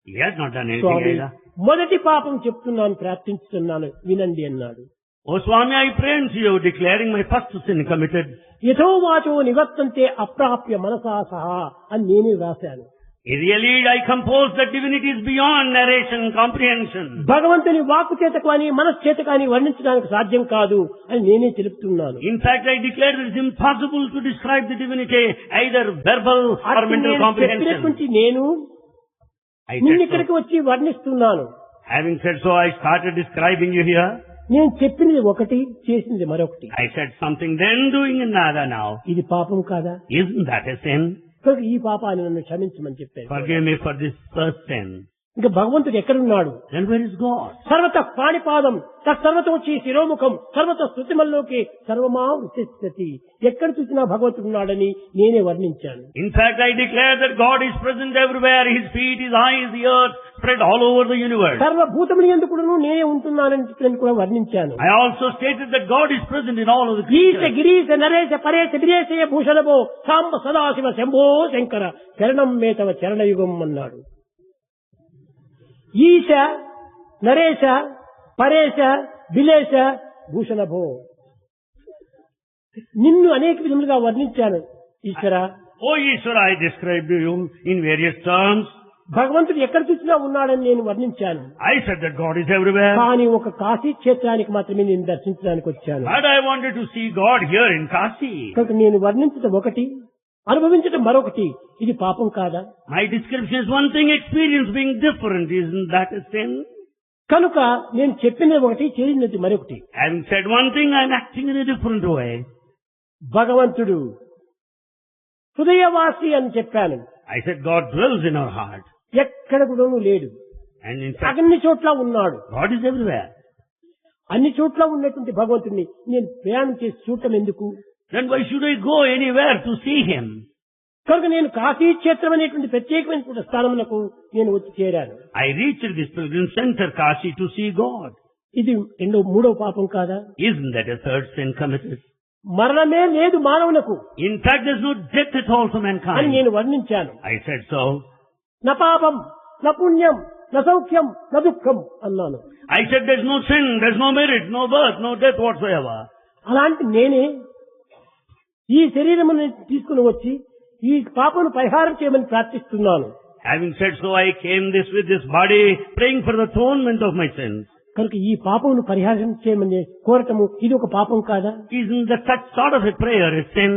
He has not done anything Swamy, either. మొదటి పాపం చెప్తున్నాను, ప్రార్థించుతున్నాను, వినండి అన్నాడు. Oh Swami, I pray unto you, declaring my first sin committed. యథోవాచో నివర్తంతే అప్రాప్య మనసా సహా అని నేనే రాశాను. Really, I compose that divinity is beyond narration, comprehension. భగవంతుని వాక్కు చేత కానీ మనస్సు చేత కానీ వర్ణించడానికి సాధ్యం కాదు అని నేనే తెలుపుతున్నాను. In fact, I declare it is impossible to describe the divinity, either verbal or mental comprehension. చెప్పినటువంటి నేను I నిన్ను said ఇక్కడికి so. వచ్చి వర్ణిస్తున్నాను. Having said so, I started describing you here. నేను చెప్పినది ఒకటి, చేసింది మరొకటి. I said something, then doing another now. ఇది పాపం కాదా? Isn't that a sin? కనుక ఈ పాపాన్ని నన్ను క్షమించమని చెప్పాను. Forgive me for this first sin. ఇంకా భగవంతుడు ఎక్కడున్నాడు? Then where is God? సర్వత పాణిపాదం తత్సర్వతోచి శిరోముఖం సర్వత స్థుతిమల్లోకి సర్వమా ఉచ్ఛతి. ఎక్కడ చూసినా భగవంతుడు ఉన్నాడని నేనే వర్ణించాను. In fact, I declare that God is present everywhere. His feet, His eyes, the earth spread all over the universe. సర్వభూతములు ఎందుకును నేనే ఉంటున్నానని కూడా వర్ణించాను. I also stated that God is present in all of the ఈశ creatures. గిరీశ నరేశ పరేశ విదేశయ భూషణభో సాంబ సదాశివ శంభో శంకర చరణం మే తవ చరణయుగం అన్నాడు. ఈశ నరేశ పరేశ విలేశ భూషణభో, నిన్ను అనేక విధములుగా వర్ణించాను ఈశ్వర. Oh Ishvara, I described to you in various terms. భగవంతుడు ఎక్కడ చూసినా ఉన్నాడని నేను వర్ణించాను. I said that God is everywhere. కానీ ఒక కాశీ క్షేత్రానికి మాత్రమే నేను దర్శించడానికి వచ్చాను. But I wanted to see God here in Kashi. కనుక నేను వర్ణించడం ఒకటి, అనుభవించడం మరొకటి. ఇది పాపం కాదా? My description is one thing, experience being different. Isn't that a sin? కనుక నేను చెప్పినది ఒకటి, చేసినది మరొకటి. Having said one thing, I am acting in a different way. భగవంతుడు హృదయవాసి అని చెప్పాను. I said God dwells in our heart. ఎక్కడ కూడా లేడు. And in fact, అన్ని చోట్ల ఉన్నాడు. God is everywhere. అన్ని చోట్ల ఉన్నటువంటి భగవంతుడిని నేను ప్రయాణం చేసి చూడటం ఎందుకు? Then why should I go anywhere to see Him? కనుక నేను కాశీ క్షేత్రం అనేటువంటి ప్రత్యేకమైనటువంటి స్థానములకు నేను వచ్చి చేరాను. I reached this pilgrim center, Kashi, to see God. ఇది మూడో పాపం కాదా? Isn't that a third sin committed? మరణమే లేదు మానవులకు In fact, there's no death at all to అని mankind. నేను వర్ణించాను. I said so. న పాపం న పుణ్యం న సౌఖ్యం న దుఃఖం అన్నాను. I said there's no sin, there's no merit, no birth, no death whatsoever. అలాంటి నేనే ఈ శరీరమును తీసుకుని వచ్చి ఈ పాపను పరిహారం చేయమని ప్రార్థిస్తున్నాను. Having said so, I came with this body, praying for the atonement of my sins. కనుక ఈ పాపమును పరిహారం చేయమని కోరటము ఇది ఒక పాపం కాదా? Isn't that such sort of a prayer a sin?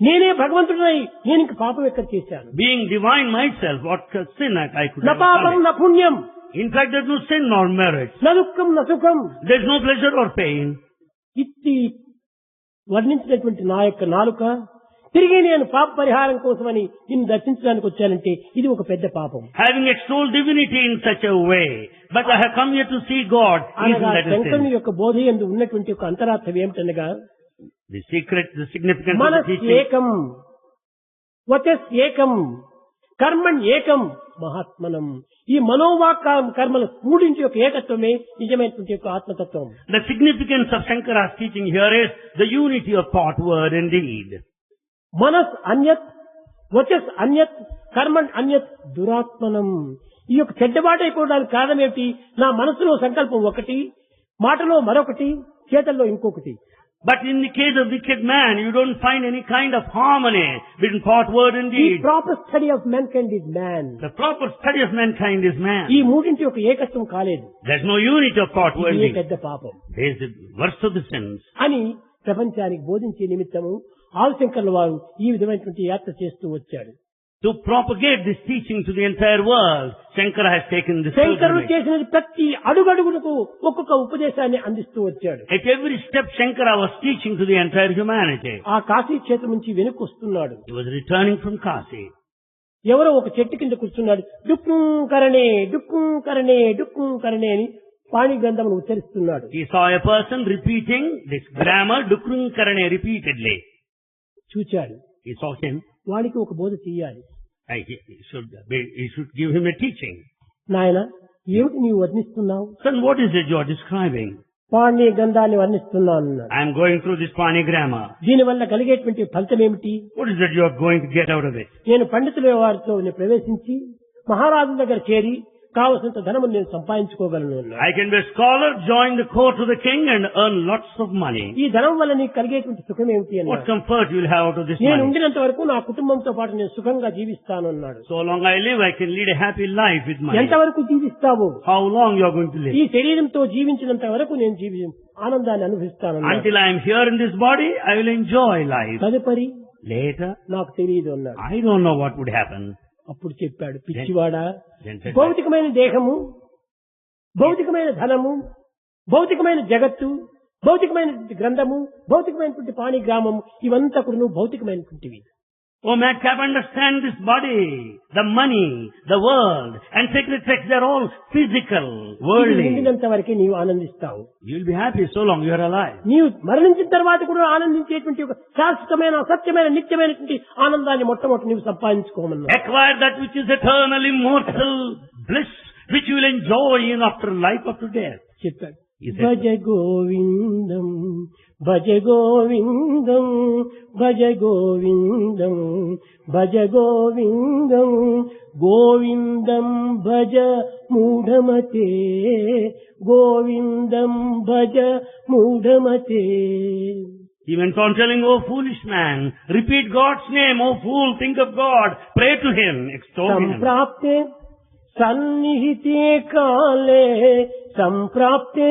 నేనే భగవంతుడై నేను ఇంక పాపం ఎక్కడ చేశాను? Being divine myself, what sin I could న have పాపం done? న పుణ్యం In fact, there's no sin nor merit. న దుఃఖం న సుఖం There's no pleasure or pain. ఇట్టి వర్ణించినటువంటి నా యొక్క నాలుక తిరిగి నేను పాప పరిహారం కోసమని నిన్ను దర్శించడానికి వచ్చానంటే ఇది ఒక పెద్ద పాపం. Having extolled divinity in such a way, but I have come here to see God. Isn't అనగా that a శంకరుని sin? యొక్క బోధ యందు ఉన్నటువంటి ఒక అంతరార్థం ఏమిటనగా The secret, the significance of the మనస్ teaching. ఏకం వచస్ ఏకం కర్మణ్ ఏకం మహాత్మనం. ఈ మనోవాక్ కర్మల మూడింటి యొక్క ఏకత్వమే నిజమైనటువంటి యొక్క ఆత్మతత్వం. The significance of Shankara's teaching here is the unity of thought, word and deed. మనస్ అన్యత్ వచస్ అన్యత్ కర్మణ్ అన్యత్ దురాత్మనం. ఈ యొక్క చెడ్డబాటు అయిపోవడానికి కారణం ఏమిటి? నా మనసులో సంకల్పం ఒకటి, మాటలో మరొకటి, చేతల్లో ఇంకొకటి. But in the case of wicked man, you don't find any kind of harmony between thought, word and ఈ deed. Proper study of mankind is man. The proper study of mankind is man. ఈ మూడింటి యొక్క ఏకత్వం కాలేదు. There's no unity of thought, word and ఇది deed. పెద్ద పాపం There's the worst of the sins. అని ప్రపంచానికి బోధించే నిమిత్తము ఆదిశంకర్ల వారు ఈ విధమైనటువంటి యాత్ర చేస్తూ వచ్చాడు. To propagate this teaching to the entire world, Shankara has taken this శంకరుడు pilgrimage. చేసిన ప్రతి అడుగడుగునకు ఒక్కొక్క ఉపదేశాన్ని అందిస్తూ వచ్చాడు. At every step, Shankara was teaching to the entire humanity. ఆ కాశీ క్షేత్రం నుంచి వెనక్కి వస్తున్నాడు. He was returning from Kasi. ఎవరో ఒక చెట్టు కింద కూర్చున్నాడు. డుక్కుం కరణే డుక్కుం కరణే డుక్కుం కరణే అని పాణి గ్రంథమును ఉచ్చరిస్తున్నాడు. He saw a person repeating this grammar, Dukrung Karane, repeatedly. చూచాడు. He saw him. వాడికి ఒక బోధ చెయ్యాలి. He should give him a teaching. నాయన ఏమిటి నీవు వర్ణిస్తున్నావు? Son, what is it you are describing? పాణి గ్రంథాన్ని వర్ణిస్తున్నాను అన్నాడు. I am going through this Pani grammar. దీనివల్ల కలిగేటువంటి ఫలితం ఏమిటి? What is it you are going to get out of it? నేను పండితుల వారితో ప్రవేశించి మహారాజు దగ్గర చేరి కావలసినంత ధనము నేను సంపాదించుకోగలను అన్నాడు. I can be a scholar, join the court of the king and earn lots of money. ఈ ధనం వల్ల నీకు కలిగేటువంటి సుఖం ఏమిటి What అన్నాడు. comfort you will have out of this నేను money? ఉండినంత వరకు నా కుటుంబంతో పాటు నేను సుఖంగా జీవిస్తాను అన్నాడు. So long I live, I can lead a happy life with money. ఎంతవరకు జీవిస్తావు? How long you are going to live? ఈ శరీరంతో జీవించినంత వరకు నేను ఆనందాన్ని అనుభవిస్తాను. Until I am here in this body, I will enjoy life. తదుపరి Later, నాకు తెలియదు అన్నాడు. I don't know what would happen. అప్పుడు చెప్పాడు, పిచ్చివాడా, Then said, భౌతికమైన దేహము, భౌతికమైన ధనము, భౌతికమైన జగత్తు, భౌతికమైన గ్రంథము, భౌతికమైనటువంటి పాణి గ్రామము ఇవంతా కూడా భౌతికమైనటువంటివి. oh madcap, understand this body, the money, the world, and sacred texts, they are all physical, ఇది worldly. ఉండినంత వరకే నీవు ఆనందిస్తావు. You will be happy so long you are alive. నీవు మరణించిన తర్వాత కూడా ఆనందించేటువంటి ఒక శాశ్వతమైన సత్యమైన నిత్యమైనటువంటి ఆనందాన్ని మొట్టమొదటి నీవు సంపాదించుకోమన్నా. Acquire that which is eternal, immortal bliss, which you will enjoy in after life, after death. చెప్పాడు. He said, Bhaja Govindam Bhaja Govindam Bhaja Govindam Bhaja Govindam Govindam Bhaja మూఢమతే Govindam Bhaja మూఢమతే. He went on telling, oh foolish man, repeat God's name, oh fool, think of God, pray to Him, extol Him. సంప్రాప్తే సన్నిహితే కాలే సంప్రాప్తే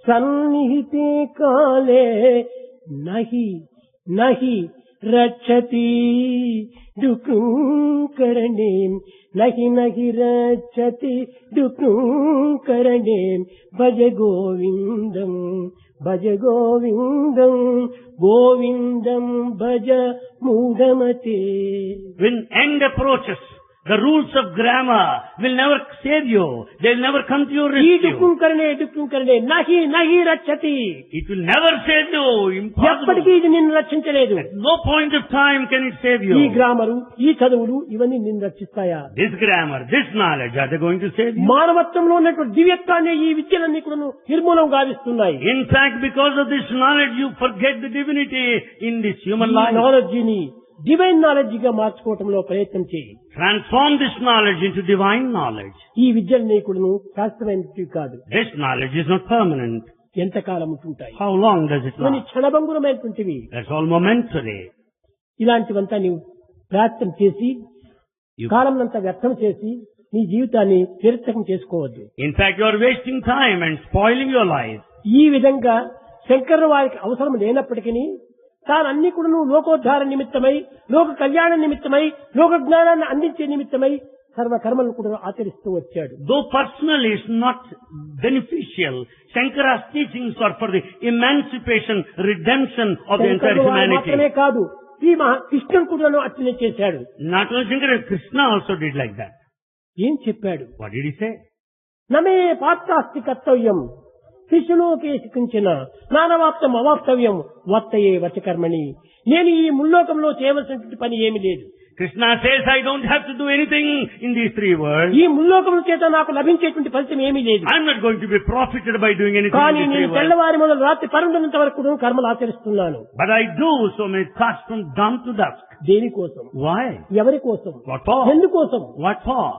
సన్నిహితే కాలే నహి నహి రక్షతి దుఃఖం కరణే నహి నహి రక్షతి దుఃఖం కరణే భజ గోవిందం భజ గోవిందం గోవిందం భజ మూఢమతే. When end approaches, The rules of grammar will never save you. They'll never come to your rescue. ఇటుకుంకరనే నహి నహి రక్షతి. It will never save you. Impossible. ఎప్పటికీ ఇది నిన్ను రక్షించలేదు. At no point of time can it save you. ఈ grammar, ఈ చదువులు ఇవన్నీ నిన్ను రక్షిస్తాయా? This grammar, this knowledge, are they going to save you? మానవత్వంలో ఉన్నటువంటి దివ్యత్వాన్ని ఈ విద్యలన్నీ కూడా నిర్మూలం గావిస్తున్నాయి. In fact, because of this knowledge, you forget the divinity in this human life. నాలెడ్జిని డివైన్ నాలెడ్జ్ గా మార్చుకోవటంలో ప్రయత్నం చేయి. Transform this knowledge into divine knowledge. ఈ విద్యలన్నీ కూడా శాస్త్రమైనవి కాదు. This knowledge is not permanent. ఎంతకాలం ఉంటుంటాయి? How long does it కొన్ని last? క్షణభంగురమైనటువంటివి. That's all momentary. ఇలాంటివంతా నీవు ప్రయత్నం చేసి You- కాలంనంతా వ్యర్థం చేసి నీ జీవితాన్ని నిరర్థకం చేసుకోవద్దు. In fact, you are wasting time and spoiling your life. ఈ విధంగా శంకరుల వారికి అవసరం లేనప్పటికీ తాను అన్ని కూడా లోకోద్ధార నిమిత్తమై, లోక కళ్యాణ నిమిత్తమై, లోక జ్ఞానాన్ని అందించే నిమిత్తమై సర్వ కర్మలను కూడా ఆచరిస్తూ వచ్చాడు. Though personally it's not beneficial, Shankara's teachings are for the emancipation, redemption of the entire శంకరుల వారు humanity. మాత్రమే కాదు, శ్రీ కృష్ణుడు కూడా అట్లనే చేశాడు. Not only Shankara, Krishna also did like that. ఏం చెప్పాడు? What did he say? నమే పాత్రాస్తి కర్తవ్యం శిశులోకే శిక్షించిన నానవాప్తం అవాప్తవ్యం వర్తయే వచకర్మణి. నేను ఈ ముల్లోకంలో చేయవలసినటువంటి పని ఏమీ లేదు. Krishna says, I don't have to do anything in these three words. ఈ ముల్లోకముల చేత నాకు లభించేటువంటి ఫలితం ఏమీ లేదు. I'm not going to be profited by doing anything కానీ in these నేను three words. తెల్లవారి మొదలు రాత్రి 12 వరకు కూడా కర్మలు ఆచరిస్తున్నాను. But I do so many thoughts from dawn to dusk. దేనికోసం? Why? ఎవరి కోసం? What for? ఎందుకోసం? What for?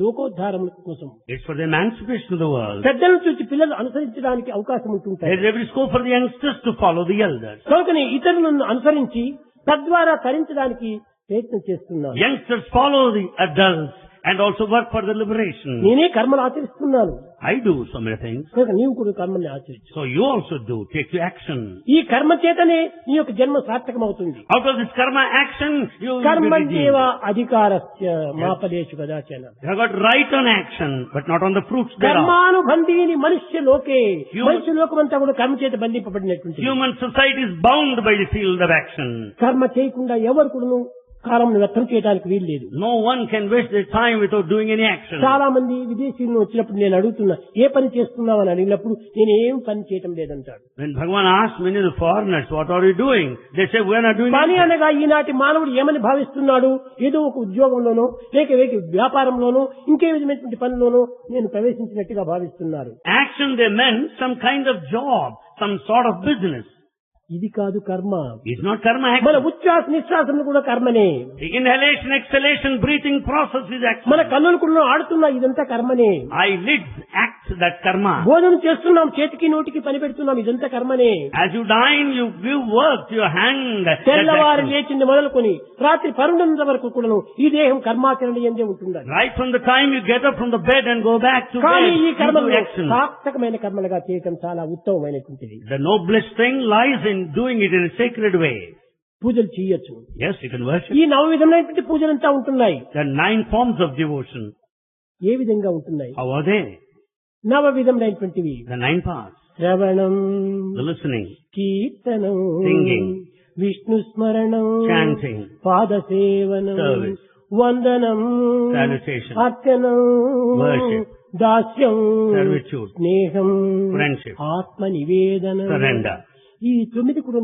లోకోద్ధారం కోసం. It's for the emancipation of the world. పెద్దలను చూసి పిల్లలు అనుసరించడానికి అవకాశం ఉంటుంటాయి. There's every scope for the youngsters to follow the elders. కనుకనే ఇతరులను అనుసరించి తద్వారా తరించడానికి ప్రయత్నం చేస్తున్నాను. Youngsters follow the adults and also work for the liberation. నేనే కర్మలు ఆచరిస్తున్నాను. I do so many things. కనుక నీవు కూడా కర్మల్ని ఆచరించు. So you also do. Take your action. ఈ కర్మ చేతనే నీ యొక్క జన్మ సార్థకమవుతుంది. Out of this karma action, you will be కర్మంచేవ redeemed. అధికారస్య మాపదేశు కదాచన. You have got right on action, but not on the fruits thereof. కర్మానుబంధీని మనుష్య లోకే. Human- మనుష్య లోకమంతా కూడా కర్మ చేత బంధింపబడినటువంటి. Human society is bound by the field of action. కర్మ చేయకుండా ఎవరు కూడా కాలం వ్యర్థం చేయడానికి వీలు లేదు. No one can waste their time without doing any action. చాలా మంది విదేశీయులు వచ్చినప్పుడు నేను అడుగుతున్నా, ఏ పని చేస్తున్నావు అని అడిగినప్పుడు నేను ఏం పని చేయటం లేదంటాడు. When Bhagavan asks many of the foreigners, what are you doing? They say, we are not doing పని anything. అనగా ఈనాటి మానవుడు ఏమని భావిస్తున్నాడు? ఏదో ఒక ఉద్యోగంలోనో లేక వ్యాపారంలోనో ఇంకే విధమైనటువంటి పనిలోనో నేను ప్రవేశించినట్టుగా భావిస్తున్నారు. Action they meant some kind of job, some sort of business. ఇది కాదు కర్మ. It's not karma మన action. ఉచ్ఛ్వాస నిశ్వాసములు కూడా కర్మనే. The inhalation, exhalation, breathing process is action. మన కన్నులు కూడా ఆడుతున్నా ఇదంతా కర్మనే. Eyelids act that karma. భోజనం చేస్తున్నాం, చేతికి నోటికి పని పెడుతున్నాం, ఇదంతా కర్మనే. As you dine, you give work to your hand. That's తెల్లవారు action. లేచింది మొదలుకొని రాత్రి 12 వరకు కూడాను ఈ దేహం కర్మాచరణ ఎందే ఉంటుంది. Right from the time you get up from the bed and go back to కానీ bed, ఈ you do కర్మలు action. సార్థకమైన కర్మలుగా చేయటం చాలా ఉత్తమమైనటువంటిది. The noblest thing lies in doing it in a sacred way. పూజలు చేయొచ్చు. Yes, you can worship. ఈ 9 విధమైనటువంటి పూజలంతా ఉంటున్నాయి. There are 9 forms of devotion. ఏ విధంగా ఉంటున్నాయి? How are they? 9 విధమైనటువంటివి. The 9 parts. శ్రవణం, The listening, కీర్తనం, Singing, విష్ణు స్మరణం, chanting, పాదసేవనం, Service, వందనం, salutation, అర్చనం, Worship, దాస్యం, servitude, స్నేహం, friendship, ఆత్మ నివేదనం. surrender. ఈ 9 కూడా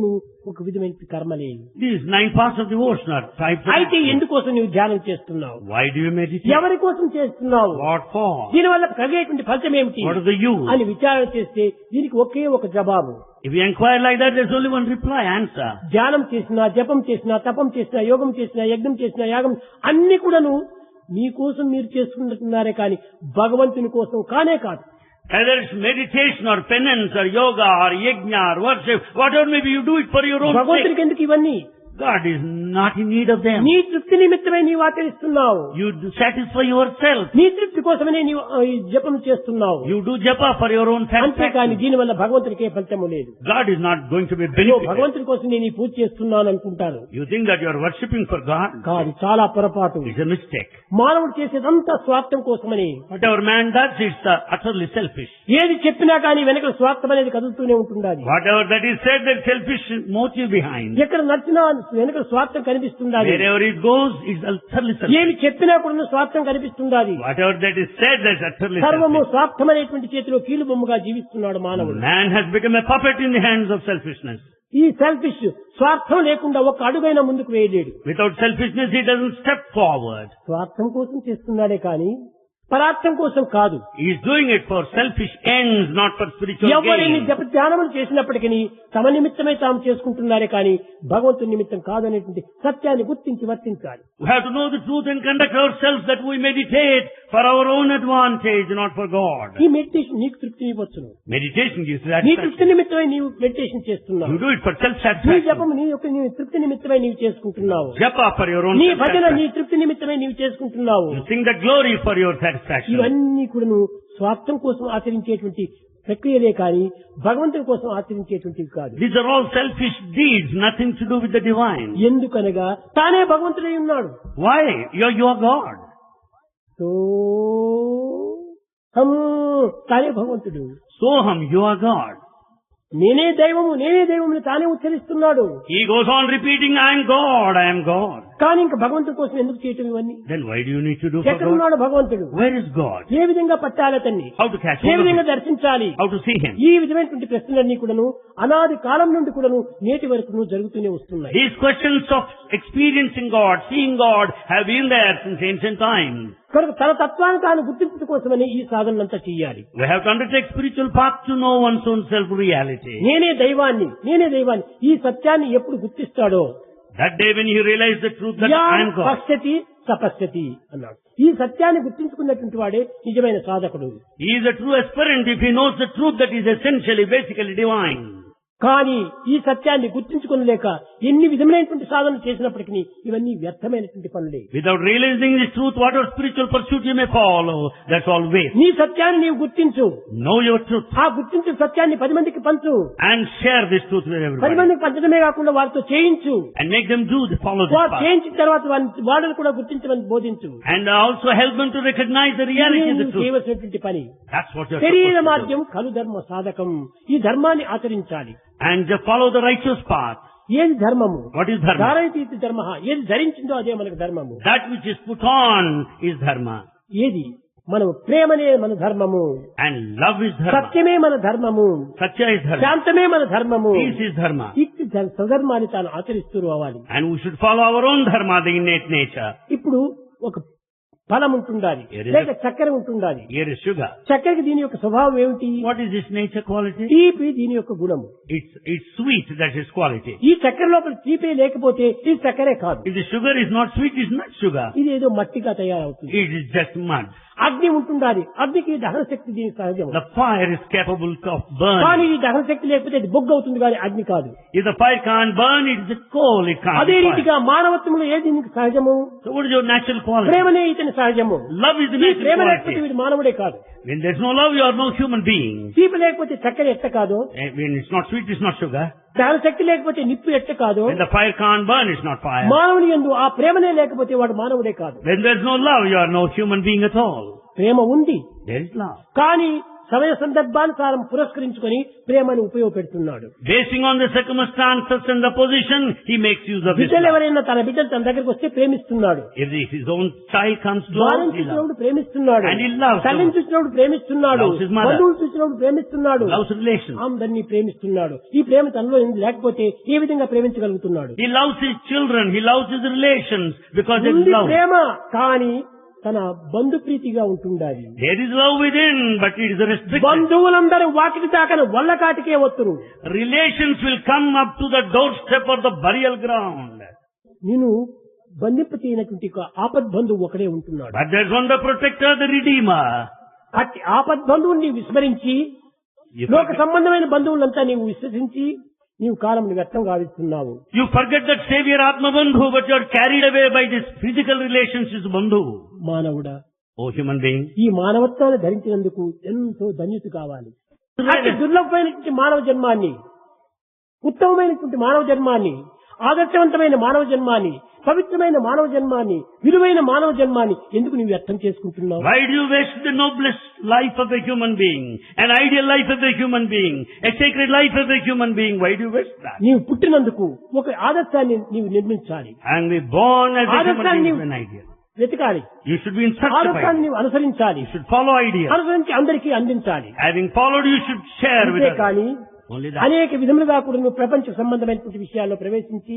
ఒక విధమైన కర్మలే. These 9 parts of devotion are types of అయితే action. ఎందుకోసం నువ్వు ధ్యానం చేస్తున్నావు? Why do you meditate? ఎవరి కోసం చేస్తున్నావు? What for? దీనివల్ల కలిగేటువంటి ఫలితం ఏమిటి What is the use? అని విచారణ చేస్తే దీనికి ఒకే ఒక జవాబు. If you inquire like that, there's only one reply, answer. ధ్యానం చేసినా, జపం చేసినా, తపం చేసినా, యోగం చేసినా, యజ్ఞం చేసినా, యాగం అన్ని కూడాను మీకోసం మీరు చేసుకుంటున్నారే కానీ భగవంతుని కోసం కానే కాదు. Whether it's meditation or penance or yoga or yajna or worship, whatever maybe you do it for your own sake. భగవంతునికి ఎందుకు ఇవన్నీ? God is not in need of them. నీ తృప్తి నిమిత్తమే నీవు ఆచరిస్తున్నావు. You satisfy yourself. నీ తృప్తి కోసమే నీవు ఈ జపం చేస్తున్నావు. You do japa for your own అంతేకాని satisfaction. దీనివల్ల భగవంతునికి ఏ ఫలితము లేదు. God is not going to be నువ్వు benefited. భగవంతుని కోసం నేను ఈ పూజ చేస్తున్నాను అనుకుంటాను. You think that you are worshipping for God? కాదు, చాలా పొరపాటు. It's a mistake. మానవుడు చేసేదంతా స్వార్థం కోసమని. Whatever man does, it's utterly selfish. ఏది చెప్పినా కానీ వెనక స్వార్థం అనేది కదులుతూనే ఉంటుండాలి. Whatever that is said, there's selfish motive behind. ఎక్కడ నడిచినా వెనుక స్వార్థం కనిపిస్తుండాలి. Wherever it goes, it's utterly selfish. ఏమి చెప్పినా కూడా స్వార్థం కనిపిస్తుండాలి. Whatever that is said, that's utterly సర్వము selfish. స్వార్థమైనటువంటి చేతిలో కీలు బొమ్మగా జీవిస్తున్నాడు మానవుడు. Man has become a puppet in the hands of selfishness. ఈ సెల్ఫిష్ స్వార్థం లేకుండా ఒక అడుగైనా ముందుకు వేయలేడు. Without selfishness, he doesn't step forward. స్వార్థం కోసం చేస్తున్నాడే కానీ పరార్థం కోసం కాదు. He is doing it for selfish ends, not for spiritual ఎవరిని gain. జప ధ్యానములు చేసినప్పటికీ తమ నిమిత్తమై తాము చేసుకుంటున్నారే కానీ భగవంతుని నిమిత్తం కాదనేటువంటి సత్యాన్ని గుర్తించి వర్తించాలి. We have to know the truth and conduct ourselves that we meditate for our own advantage, not for God. ఈ మెడిటేషన్ నీకు తృప్తినివ్వచ్చును. Meditation gives నీ satisfaction. తృప్తి నిమిత్తమై నీవు మెడిటేషన్ చేస్తున్నావు. You do it for నీ self-satisfaction. జపము నీ యొక్క నీ తృప్తి నిమిత్తమై నీవు చేసుకుంటున్నావు. Japa for your own నీ భజన నీ satisfaction. తృప్తి నిమిత్తమై నీవు చేసుకుంటున్నావు. You sing the glory for your satisfaction. ఇవన్నీ కూడా స్వార్థం కోసం ఆచరించేటువంటి ప్రక్రియలే కానీ భగవంతుని కోసం ఆచరించేటువంటివి కాదు. These are all selfish deeds, nothing to do with the divine. ఎందుకనగా తానే భగవంతుడై ఉన్నాడు. Why? You are God. So హం తానే భగవంతుడు. Soham, you are God. నేనే దైవము తానే ఉచ్చరిస్తున్నాడు. He goes on repeating, I am God, I am God. కానీ ఇంకా భగవంతుడి కోసం ఎందుకు చేయటం ఇవన్నీ? Then why do you need to do for God? ఎక్కడున్నాడు భగవంతుడు? Where is God? ఏ విధంగా పట్టాలి అతన్ని? How to catch A hold of విధంగా him? దర్శించాలి? How to see him? ఈ విధమైనటువంటి ప్రశ్నలన్నీ కూడాను అనాది కాలం నుండి కూడాను నేటి వరకు జరుగుతూనే వస్తున్నాయి. These questions of experiencing God, seeing God have been there since ancient times. కనుక తన తత్వాన్ని తాను గుర్తించడం కోసమని ఈ సాధనంతా చెయ్యాలి. We have to undertake spiritual path to know one's own self-reality. నేనే దైవాన్ని ఈ సత్యాన్ని ఎప్పుడు గుర్తిస్తాడో That day when he realized the truth that I am God. పశ్యతి సపశ్యతి అన్నాడు. ఈ సత్యాన్ని గుర్తించుకున్నటువంటి వాడే నిజమైన సాధకుడు. He is a true aspirant if he knows the truth that is essentially, basically divine. కానీ ఈ సత్యాన్ని గుర్తించుకోలేక ఎన్ని విధమైనటువంటి సాధన చేసినప్పటికీ ఇవన్నీ వ్యర్థమైనటువంటి పనులే. Without realizing this truth, whatever spiritual pursuit you may follow, that's all waste. నీ సత్యాన్ని నీవు గుర్తించు. Know your truth. ఆ గుర్తించిన సత్యాన్ని 10 మందికి పంచు. And share this truth with 10 everybody. మందికి పంచడమే కాకుండా వారితో చేయించు. And make them follow this వారు path. చేయించిన తర్వాత వాళ్ళని కూడా గుర్తించమని బోధించు. And also help them to recognize the reality of the truth. చేయవలసినటువంటి పని. That's what you're శరీర supposed to do. మార్గం కలు ధర్మ సాధకం. ఈ ధర్మాన్ని ఆచరించాలి. And just follow the righteous path. ఏది ధర్మము? What is dharma? ధారయతీతి ధర్మ. ఏది ధరించిందో అదే మనకు ధర్మము. That which is put on is dharma. ఏది మనం ప్రేమనే మన ధర్మము. And love is dharma. సత్యమే మన ధర్మము. Satya is dharma. శాంతమే మన ధర్మము. Peace is dharma. ఇట్టి స్వధర్మాన్ని తాను ఆచరిస్తూ రావాలి. And we should follow our own dharma, the innate nature. ఇప్పుడు ఒక ఫలం ఉంటుండాలి, లేక చక్కెర ఉంటుండాలి. Here is sugar. చక్కెరకి దీని యొక్క స్వభావం ఏమిటి? What is its nature quality? తీపి దీని యొక్క గుణము. It's sweet, that's its quality. ఈ చక్కెర లోపల తీపే లేకపోతే ఇది చక్కెరే కాదు. If the sugar is not sweet, it's not sugar. ఇది ఏదో మట్టిగా తయారవుతుంది. It is just mud. అగ్ని ఉంటుండాలి. అగ్నికి దహన శక్తి దీనికి సహజం. The fire is capable of కానీ burning. ఈ దహన శక్తి లేకపోతే అది బొగ్గు అవుతుంది కానీ అగ్ని కాదు. If the fire can't burn, it is a coal, it can't అదే be fire. రీతిగా మానవత్వంలో ఏది దీనికి సహజము? So what is your natural quality? ప్రేమనే ఇతని సహజము. Love is the ఈ natural ప్రేమ లేకపోతే quality. వీడు మానవుడే కాదు. When there's no love, you are no human being. తీపి లేకపోతే చక్కెర ఎట్ట కాదు. When it's not sweet, it's not sugar. దహన శక్తి లేకపోతే నిప్పు ఎట్ట కాదు. When the fire can't burn, it's not fire. మానవుని యందు ఆ ప్రేమనే లేకపోతే వాడు మానవుడే కాదు. When there's no love, you are no human being at all. ప్రేమ ఉంది There is love. కానీ సమయ సందర్భానుసారం పురస్కరించుకొని ప్రేమను ఉపయోగపెడుతున్నాడు. Basing on the circumstances and the position, he makes use of his బిడ్డలు love. ఎవరైనా తన బిడ్డలు తన దగ్గరికి వస్తే ప్రేమిస్తున్నాడు. If his own child comes to భార్యను us, he loves. చూసినప్పుడు ప్రేమిస్తున్నాడు. And he loves తల్లిని them. చూసినప్పుడు ప్రేమిస్తున్నాడు. Loves his mother. బంధువులు చూసినప్పుడు ప్రేమిస్తున్నాడు. Loves relations. అందరినీ ప్రేమిస్తున్నాడు. ఈ ప్రేమ తనలో లేకపోతే ఏ విధంగా ప్రేమించగలుగుతున్నాడు? He loves his children, he loves his relations because there is ఉంది love. ప్రేమ కానీ తన బంధు ప్రీతిగా ఉంటుండాలి. There is love within, but it is restricted. బంధువులందరూ వాకిటి దాకా వల్లకాటికే వస్తురు. Relations will come up to the doorstep or the burial ground. నేను బంధింపచేయనటువంటి ఆపద్బంధువు ఒకడే ఉంటున్నాడు. But there's one, the protector, the redeemer. అట్టి ఆపద్బంధువుని విస్మరించి You లోక forget, సంబంధమైన బంధువులంతా నీవు విశ్వసించి నీవు కాలం వ్యర్థం గావిస్తున్నావు. you forget that Savior Atma Bandhu, but you are carried away by this physical relationship Bandhu. మానవుడా, Oh human being. ఈ మానవత్వాన్ని ధరించినందుకు ఎంతో ధన్యత కావాలి. అతి దుర్లభమైనటువంటి మానవ జన్మాన్ని, ఉత్తమమైనటువంటి మానవ జన్మాన్ని, ఆదర్శవంతమైన మానవ జన్మాన్ని పవిత్రమైన మానవ జన్మాన్ని, విలువైన మానవ జన్మాన్ని ఎందుకు నీవు వ్యర్థం చేసుకుంటున్నావు? Why do you waste the noblest life of a human being, an ideal life of a human being, a sacred life of a human being? Why do you waste that? నీవు పుట్టినందుకు ఒక ఆదర్శాన్ని నీవు నిర్మించాలి. And we born as a human ఆదర్శాన్ని being with an ideal. వెతకాలి. You should be in search of ఆదర్శాన్ని ideal. నీవు అనుసరించాలి. You should follow ideal. అనుసరించి అందరికీ అందించాలి. Having followed, you should share with అంతే others. కానీ Only that. అనేక విధములుగా కూడా నువ్వు ప్రపంచ సంబంధమైనటువంటి విషయాల్లో ప్రవేశించి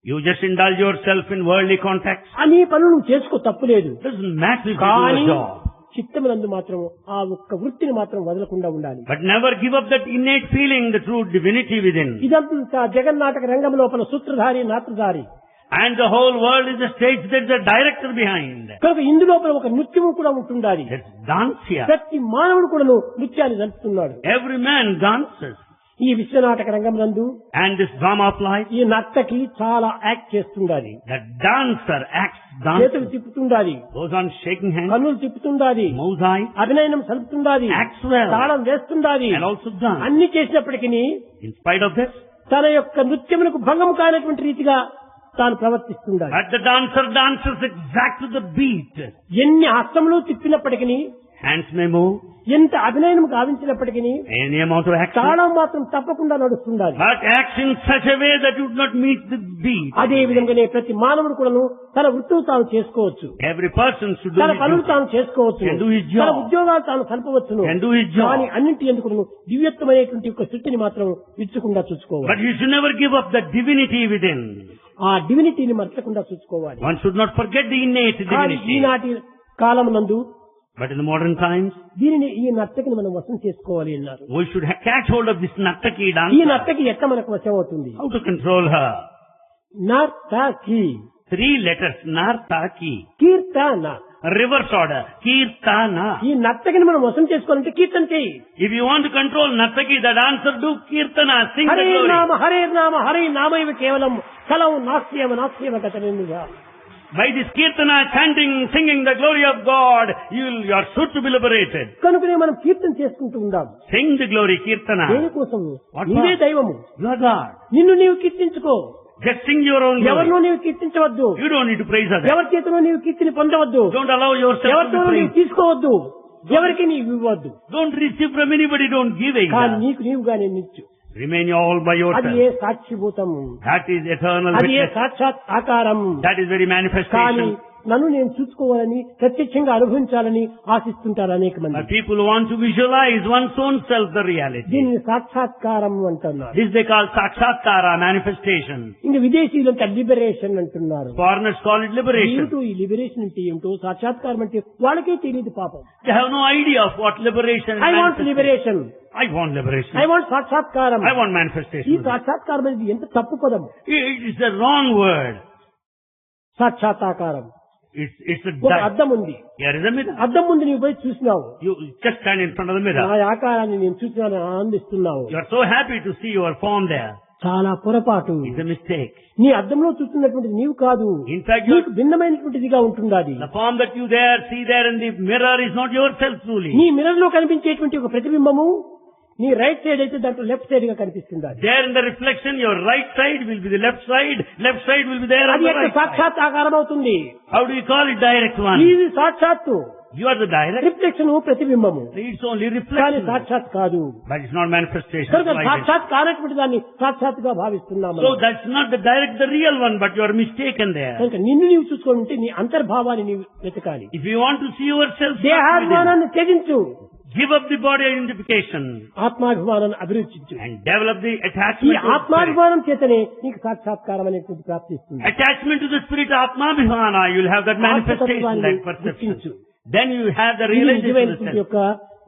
You just indulge yourself in worldly contacts. అన్ని పనులు నువ్వు చేసుకో, తప్పులేదు. Doesn't matter if you కానీ do a job. చిత్తమునందు మాత్రం ఆ ఒక్క వృత్తిని మాత్రం వదలకుండా ఉండాలి. But never give up that innate feeling, the true divinity within. ఇదంతా జగన్నాటక రంగం లోపల సూత్రధారి, నాట్రధారి. And the whole world is a stage, there is a director behind. కనుక ఇందులోపల ఒక నృత్యము కూడా ఉంటుండాలి. There's dance here. ప్రతి మానవుడు కూడాను నృత్యాన్ని జరుపుతున్నాడు. Every man dances. ఈ విశ్వనాటక రంగం నందు And this drama of life, ఈ నర్తకి చాలా యాక్ట్ చేస్తుండాలి. the dancer acts చేతులు dances, తిప్పుతుండాలి, goes on shaking hands, కన్నులు తిప్పుతుండాలి, moves eyes, అభినయనం సలుపుతుండాలి, acts well, తాళం వేస్తుండాలి. and also dance. అన్ని చేసినప్పటికీ In spite of this, తన యొక్క నృత్యమునకు భంగం కానటువంటి రీతిగా తాను ప్రవర్తిస్తుండాలి. but the dancer dances exact to the beat. ఎన్ని హస్తములు తిప్పినప్పటికీ, Hands may move, ఎంత అభినయం గావించినప్పటికీ any amount of action, తాళం మాత్రం తప్పకుండా నడుస్తుండాలి. but acts in such a way that you would not meet the beat. అదే విధంగానే ప్రతి మానవుడు కూడాను తన వృత్తులు తాను చేసుకోవచ్చు, Every person should do తన his పనులు duty, తాను చేసుకోవచ్చు, can do his job, తన ఉద్యోగాలు తాను సల్పవచ్చును. can do his job. కానీ అన్నింటి ఎందుకు దివ్యత్వమైనటువంటి ఒక స్థితిని మాత్రం విచ్చకుండా But చూసుకోవాలి. you should never give up the divinity within. ఆ డివినిటీని మర్చకుండా చూసుకోవాలి. One should not forget the innate కానీ divinity. ఈనాటి కాలం నందు But in the modern times, దీనిని ఈ నర్తకిని మనం వశం చేసుకోవాలి అన్నారు. we should catch hold of this Nartaki ఈ dancer. నర్తకి ఎట్ట మనకు వశం అవుతుంది? How to control her? నర్తకి 3 letters, Nartaki. Keerthana. Reverse order, Kirtana. ఈ నర్తకిని మనం వశం చేసుకోవాలంటే కీర్తన చేయి. If you want to control Nartaki, the dancer, do Kirtana, sing the Hare glory. నామ హరే నామ హరే నామైవ కేవలం కలం నాస్యవ నాస్యవ గతనిగా. By this Kirtana, chanting, singing the glory of God, you are sure to be liberated. కనుకనే మనం కీర్తన చేసుకుంటూ ఉందాం. Sing the glory, Kirtana. దేనికోసం? What నీవే for? దైవము. You are God. నిన్ను నీవు కీర్తించుకో. Just sing your own ఎవరినో glory. నీవు కీర్తించవద్దు. You don't need to praise others. ఎవరి చేతిలో నీవు కీర్తిని పొందవద్దు. Don't allow yourself to ఎవరితో be నీవు praised. తీసుకోవద్దు. ఎవరికి నీవు ఇవ్వద్దు. Don't receive from anybody, don't give కానీ either. నీకు నీవుగానే నిచ్చు. Remain all by అది yourself. A సాక్షిభూతము, That is eternal అది ఏ witness. సాక్షాత్ ఆకారం. That is very కానీ manifestation. నన్ను నేను చూసుకోవాలని, ప్రత్యక్షంగా అనుభవించాలని ఆశిస్తుంటారు అనేక మంది. But people want to visualize one's own self the reality. దీనిని సాక్షాత్కారం అంటున్నారు. This they call sakshatkara, manifestation. ఇంకా విదేశీయులంతా లిబరేషన్ అంటున్నారు. Foreigners call it liberation. ఏమిటో ఈ లిబరేషన్ అంటే ఏమిటో, సాక్షాత్కారం అంటే వాళ్ళకే తెలియదు పాపం. They have no idea of what liberation and I want manifestation. Liberation, I want liberation. I want సాక్షాత్కారం. I want ఈ manifestation. సాక్షాత్కారం అనేది ఎంత తప్పు పదం. It is the wrong word. సాక్షాత్కారం. It's a ఒక die. అద్దం ఉంది. Here is a mirror. అద్దం ముందు నీవు పోయి చూసినావు, You just stand in front of the నా mirror. ఆకారాన్ని నేను చూసినాను ఆనందిస్తున్నావు. You are so happy to see your form there. చాలా పొరపాటు. It's a mistake. నీ అద్దంలో చూస్తున్నటువంటిది నీవు కాదు, In fact, you నీకు భిన్నమైనటువంటిదిగా ఉంటున్నది. the form that you there see there in the mirror is not yourself truly. నీ మిర్రర్ లో కనిపించేటువంటి ఒక ప్రతిబింబము నీ రైట్ సైడ్ అయితే దాంట్లో లెఫ్ట్ సైడ్ గా కనిపిస్తుంది. There in the reflection, your right side will be the left side will be there on అది the యొక్క right side. సాక్షాత్ ఆకారం అవుతుంది. How do you call it direct one? ఇది సాక్షాత్తు. You are the direct. Reflection ప్రతిబింబము, It's only కానీ reflection. సాక్షాత్ కాదు. But it's not manifestation. కనుక It's like it. సాక్షాత్ కానటువంటి దాన్ని సాక్షాత్తుగా భావిస్తున్నాము. So that's not the direct, the real one, but you are mistaken there. కనుక నిన్ను నీవు చూసుకోవాలంటే నీ అంతర్భావాన్ని నీవు వెతకాలి. If you want to see yourself, దేహాభిమానాన్ని త్యజించు, give up the body identification ఆత్మాభిమానాన్ని అభిరుచించు. and develop the ఈ attachment to the spirit. ఆత్మాభిమానం చేతనే నీకు సాక్షాత్కారం అనేటువంటి ప్రాప్తిస్తుంది. Attachment to the spirit, Atmabhivana, you'll have that manifestation, that perception. Then you have the ఇది realization of the నిజమైనటువంటి self. యొక్క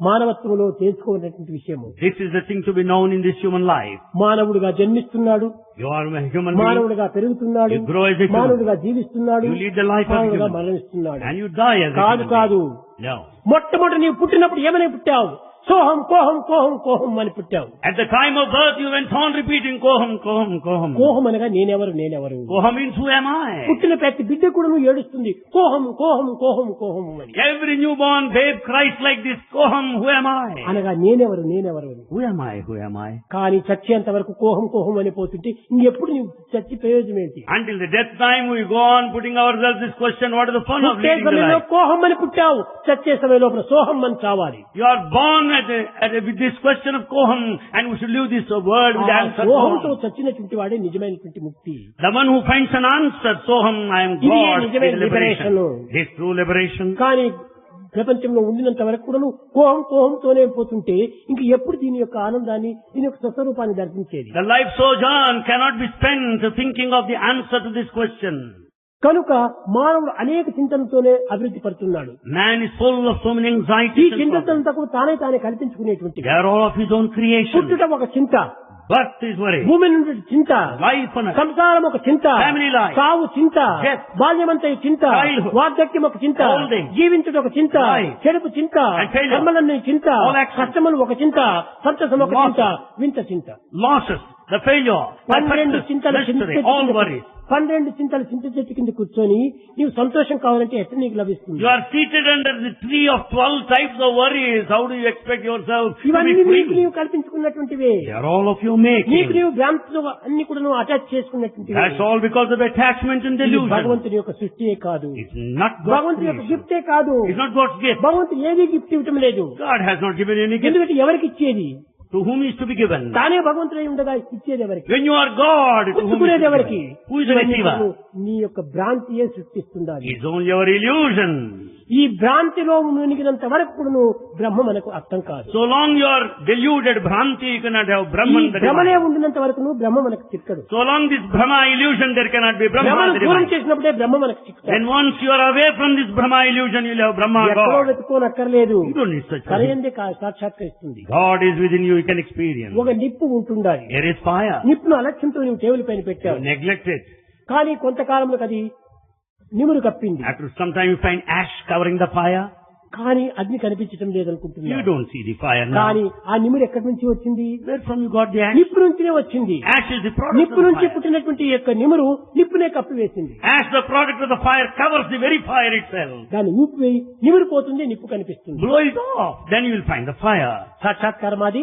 మానవత్వంలో తెలుసుకోవాలనేటువంటి విషయము. This is the thing to be known in this human life. మానవుడిగా జన్మిస్తున్నాడు, You are a human being, మానవుడిగా పెరుగుతున్నాడు, You grow as a human. మానవుడిగా జీవిస్తున్నాడు, You lead the life of a మానవుడిగా human. మరణిస్తున్నాడు. and you die as a కాదు human కాదు, being. No. మొట్టమొదటి నీవు పుట్టినప్పుడు ఏమని పుట్టావు? సోహం కోహం కోహం కోహం అని పుట్టావు. At the time of birth, you went on repeating Koham, Koham, Koham. కోహం అనగా నేనెవరు నేనెవరు. Koham means who am I? పుట్టిన ప్రతి బిడ్డ కూడా నువ్వు ఏడుస్తుంది కోహం కోహం కోహం కోహం అని. Every newborn babe cries like this, Koham, who am I? అనగా నేనెవరు నేనెవరు అని. Who am I? Who am I? కానీ చచ్చేంత వరకు కోహం కోహం అని పోతుంటే ఇంకెప్పుడు నువ్వు చచ్చి ప్రయోజనం ఏంటి? Until the death time, we go on putting ourselves this question, what is the fun of పుట్టే leading the సమయంలో life? కోహం అని పుట్టావు, చచ్చే సమయంలో సోహం అని చావాలి. You are born with this question of Koham, and we should leave this word with the answer సోహంతో Koham. చచ్చినటువంటి వాడే నిజమైనటువంటి ముక్తి. The one who finds an answer, Soham, I am ఇది God, నిజమైన is liberation. liberation. This true liberation. కానీ ప్రపంచంలో ఉండినంత వరకు కూడా కోహం కోహంతోనే పోతుంటే ఇంక ఎప్పుడు దీని యొక్క ఆనందాన్ని దీని యొక్క స్వస్వరూపాన్ని దర్శించేది? The life sojourn cannot be spent thinking of the answer to this question. కనుక మానవుడు అనేక చింతనతోనే అభివృద్ధి పడుతున్నాడు. Man is full of so many ఈ anxieties and problems. చింతనంతా కూడా తానే కల్పించుకునేటువంటి. They are all of his own creation. పుట్టుట ఒక చింత, Birth is worry. భూమి నుండి చింత, Life on earth. సంసారం ఒక చింత, Family life. సావు చింత, Death. బాల్యమంతా చింత, Childhood. వార్ధక్యం ఒక చింత, Old age. జీవించడం ఒక చింత, Life. చెడుపు చింత, And failure. కర్మలన్నీ చింత, All actions. కష్టములు ఒక చింత, సంతసం ఒక చింత, వింత చింత. Losses, the failure, the 12 success, Chintala mystery, all worries. 12 చింతల చింత చెట్టు కింద కూర్చొని నీవు సంతోషం కావాలంటే ఎట్లా నీకు లభిస్తుంది? You are seated under the tree of 12 types of worries. How do you expect yourself to ఇవన్నీ be నీకు free? నీవు కల్పించుకున్నటువంటివే. They are all of you నీకు making. నీవు భ్రాంతితో అన్ని కూడా నువ్వు attach చేసుకున్నటువంటివి. That's all because of attachment and ఇది delusion. భగవంతుని యొక్క సృష్టియే కాదు, It's not God's భగవంతుని యొక్క creation. గిఫ్టే కాదు. It's not God's gift. భగవంతుడు ఏది గిఫ్ట్ ఇవ్వటం లేదు. God has not given any gift. ఎందుకంటే ఎవరికి ఇచ్చేది? To whom is to be given? తానే భగవంతుడై ఉండగా ఇచ్చేది ఎవరికి? When you are God, to whom is పుచ్చుకునేది to be ఎవరికి? given? Who is the receiver? నీ యొక్క భ్రాంతియే సృష్టిస్తుండాలి. It's only your illusion. ఈ భ్రాంతిలో మునిగినంత వరకు కూడా నువ్వు బ్రహ్మ మనకు అర్థం కాదు. So long you are deluded, Bhranti, you cannot have ఈ Brahman the భ్రమనే divine. ఉండినంత వరకు నువ్వు బ్రహ్మ మనకు చిక్కడు. So long this Brahma illusion, there cannot be Brahma భ్రమను the దూరం divine. చేసినప్పుడే బ్రహ్మ మనకు చిక్కుతాడు. Then once you are away from this Brahma illusion, you will have Brahma ఎక్కడో God. వెతుకోనక్కర్లేదు, You don't need such a thing. సరైనదే సాక్షాత్కరిస్తుంది. God is within you, you can experience. ఒక నిప్పు ఉంటుండాలి. There is fire. నిప్పును అలక్ష్యంతో నువ్వు table పైన You పెట్టావు, neglect it. కానీ కొంతకాలంలో అది నిమురు కప్పింది, After some time you find ash covering the fire. కానీ అగ్ని కనిపించడం You లేదనుకుంటున్నావు. don't see the fire now. కానీ ఆ నిమురు ఎక్కడి నుంచి వచ్చింది? Where from you got the ash? నిప్పు నుంచినే వచ్చింది. Ash is the product of నిప్పు the నుంచి fire. పుట్టినటువంటి ఈ యొక్క నిమురు నిప్పునే కప్పివేసింది. Ash, the product of the fire, covers the very fire itself. దాన్ని ఊపివేయి, నిమురు పోతుంది, నిప్పు కనిపిస్తుంది. Blow it off, then you will find the fire. సాక్షాత్కారం అది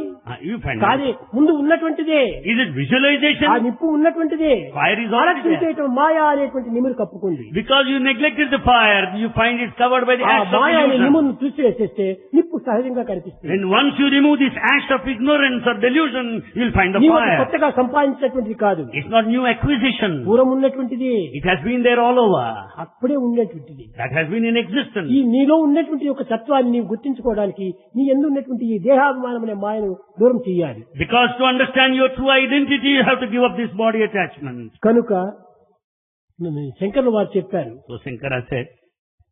You find కాదే, it. ముందు ఉన్నటువంటిదే, Is it visualization? ఆ నిప్పు ఉన్నటువంటిదే. Fire is already ఆలస్యం there. చేయటం మాయా అనేటువంటి నిమురు కప్పుకుంది. Because you neglected the fire, you find it covered by the ఆ ash of మాయా అనే illusion. నిమురును తీసివేసేస్తే నిప్పు సహజంగా కనిపిస్తుంది. And once you remove this ash of ignorance or delusion, you will find the నీవు fire. కొత్తగా సంపాదించినటువంటిది కాదు, It's not new acquisition. పూర్వం ఉన్నటువంటిది, It has been there all over. అప్పుడే ఉన్నటువంటిది. That has been in existence. ఈ నీలో ఉన్నటువంటి యొక్క తత్వాన్ని నీవు గుర్తించుకోవడానికి నీ ఎందు ఉన్నటువంటి ఈ దేహాభిమానం అనే మాయను దూరం చేయాలి. Because to understand your true identity, you have to give up this body attachment. కనుక శంకర్లు వారు చెప్పారు, So Shankara said,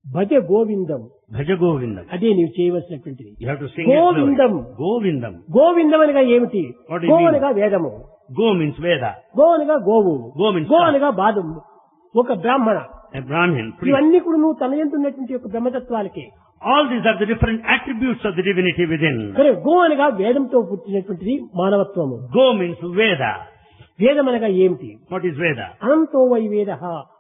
భజ గోవిందం, Bhaja Govindam. అదే నీవు చేయవలసినటువంటిది. You have to sing it Govindam. slowly. Govindam. గోవిందం అనగా ఏమిటి? What do you go mean? అనగా వేదము, Go means Veda. గో అనగా గోవు, Go means గో cow. అనగా బాధం, ఒక బ్రాహ్మణ. A Brahmin. Priest. ఇవన్నీ కూడా నువ్వు తన యందు ఉన్నటువంటి యొక్క బ్రహ్మతత్వాలకి. All these are the different attributes of the divinity within. సరే, గో అనగా వేదంతో పుట్టినటువంటిది మానవత్వము. Go means Veda. వేదం అనగా ఏమిటి? What is Veda? అనంతో వై వేద,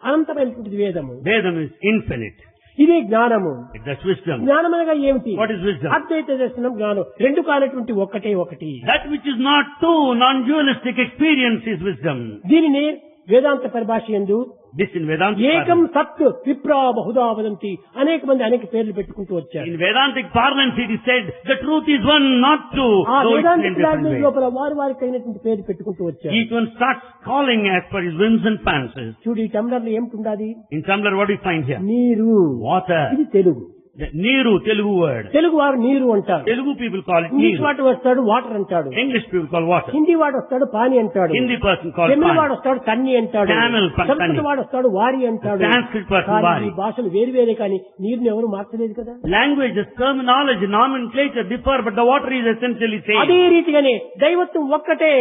అనంతమైనటువంటిది వేదము. Vedam is infinite. ఇదే జ్ఞానము. That's wisdom. జ్ఞానం అనగా ఏమిటి? What is wisdom? అద్వైత దర్శనం జ్ఞానం, రెండు కానటువంటి ఒక్కటే ఒకటి. That which is not two, non-dualistic experience is wisdom. దీనిని వేదాంత పరిభాష యందు This in Vedanta. ఏకం సత్ విప్రా బహుదా వదంతి, అనేక మంది అనేక పేర్లు పెట్టుకుంటూ వచ్చారు. In Vedantic parlance it is said, the truth is one, not two. ఆ Though it's వేదాంతిక in different language ways. లోపల వారికి అయినటువంటి పేర్లు పెట్టుకుంటూ వచ్చారు. Each one starts calling as per his whims and fancies. చూడు, ఈ టంబ్లర్ లో ఏమిటి? In Tumbler, what do you find here? నీరు. Water. ఇది Telugu. The Neeru, Telugu word. Telugu వారు నీరు అంటారు, Telugu people call it English Neeru. వాడు వస్తాడు వాటర్ అంటాడు, English people call water. Hindi వాడు వస్తాడు పాని అంటాడు, Hindi person calls తమిళ Pani. వాడు వస్తాడు తన్ని అంటాడు, Tamil సంస్కృత Tanni. వాడు వస్తాడు వారి అంటాడు. Sanskrit person కానీ Vari. ఈ భాషలు వేరు వేరే, కానీ నీరుని ఎవరు మార్చలేదు కదా. Languages, terminology, nomenclature differ, but the water is essentially అదే same. రీతిగానే దైవత్వం ఒక్కటే.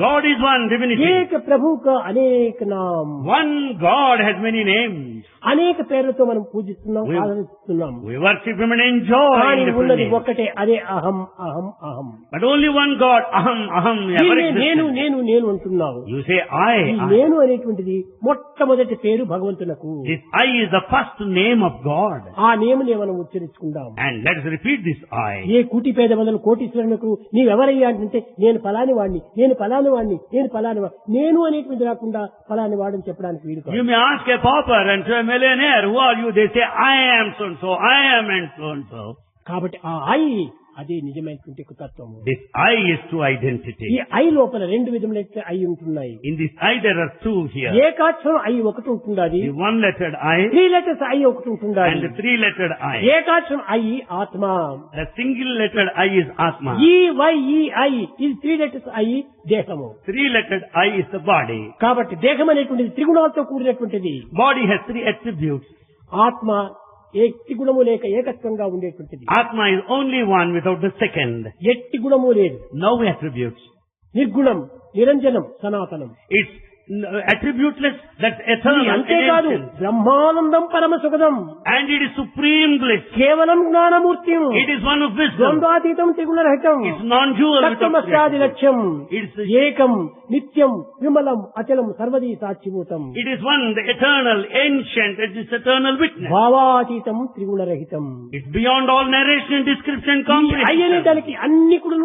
God is one, divinity. ఏక ప్రభుక అనేక నామ్, One God has many names. అనేక పేర్లతో మనం పూజిస్తున్నాం, We- ఆరాధిస్తున్నాం. We worship Him and enjoy కానీ different ఉన్నది names. ఒక్కటే, అదే అహం అహం అహం. But only one God, aham, aham, ever దీన్నే నేను existed. నేను నేను అంటున్నావు. You say I. ఈ నేను అనేటువంటిది మొట్టమొదటి పేరు భగవంతునకు. This I is the first name of God. ఆ నేమునే మనం ఉచ్చరించుకుందాం. And let us repeat this I. ఏ కూటి పేద మొదలు కోటీశ్వరులకు నీవెవరయ్యా అంటే నేను ఫలాని వాడిని, నేను ఫలాని వాడిని, నేను ఫలాని వాడిని. నేను అనేటువంటి రాకుండా ఫలాని వాడని చెప్పడానికి వీలు కాదు. You may ask a pauper and to a millionaire, who are you? They say, I am so and so, I am and so and so. కాబట్టి ఆ ఐ అదే నిజమైనటువంటి తత్వము. This I is true identity. ఈ I లోపల రెండు విధములైతే I ఉంటున్నాయి. In this I there are two here. ఏకాక్షరం ఐ ఒకటి ఉంటున్నది, The one-lettered I 3 letters I ఒకటి ఉంటున్నది. and the three-lettered I. ఏకాక్షరం ఐ ఆత్మ, The single-lettered I is Atma. ఈ వై ఈ ఐ ఇది 3 letters ఐ దేహము. Three-lettered I is the body. కాబట్టి దేహం అనేటువంటిది త్రిగుణాలతో కూడినటువంటిది. Body has three attributes. ఆత్మ ఎట్టి గుణము లేక ఏకత్వంగా ఉండేటువంటిది. Atma is only one without the second. ఎట్టి గుణము లేదు. No attributes. నిర్గుణం, నిరంజనం, సనాతనం. It's attributeless, that's ఇది eternal and అంతేకాదు, ancient. బ్రహ్మానందం పరమ సుఖదం, And it is supreme bliss. కేవలం Gnanamurthy, It is one of wisdom. ద్వంద్వాతీతం త్రిగుణరహితం, It's non-dual without తత్వమస్యాది creation. లక్ష్యం, It's ఏకం నిత్యం విమలం అచలం సర్వదీ సాక్షిభూతం, It is one, the eternal, ancient, it is eternal witness. భావాతీతం త్రిగుణరహితం. It's beyond all narration, description, ఈ అయ్యని comprehension. దానికి అన్ని కూడా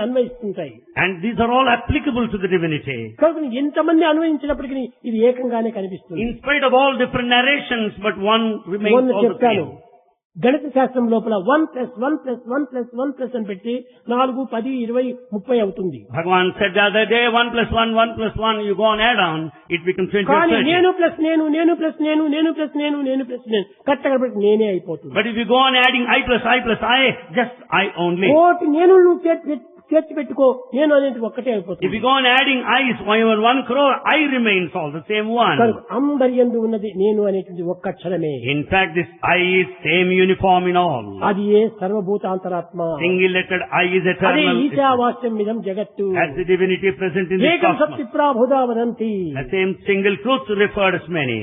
అన్వయిస్తుంటాయి. And these are all applicable to the divinity. కాబట్టి ఎంతమంది అన్వయించినప్పటికీ ఇది ఏకంగానే కనిపిస్తుంది. In spite of all different narrations, but one remains మొన్న all the చెప్తాను, same. గణిత శాస్త్రం లోపల 1+1+1+1+ అని పెట్టి 4, 10, 20, 30 అవుతుంది. Bhagavan said the other day, 1 plus 1, 1 plus 1, you go on add on, it becomes 20 or కానీ 30. నేను ప్లస్ నేను, నేను ప్లస్ నేను, నేను ప్లస్ నేను, నేను ప్లస్ నేను కట్టగలబట్టి నేనే అయిపోతుంది. But if you go on adding I plus I plus I, just I only. కోటి నేను నువ్వు చేర్చి పెట్టుకో, నేను అనేది ఒక్కటే If అయిపోతుంది. you go on adding I's, over 1 crore, I remains all the same one. కనుక అందరి యందు ఉన్నది నేను అనేటువంటి ఒక్క అక్షరమే. In fact, this I is same uniform in all. అది ఏ సర్వభూతాంతరాత్మ, Single-lettered I is అదే eternal. ఈశావాస్యం మిదం జగత్తు, As the divinity present in this ఏకం cosmos. సత్ప్రాభుదా వదంతి. The same single truth referred as many.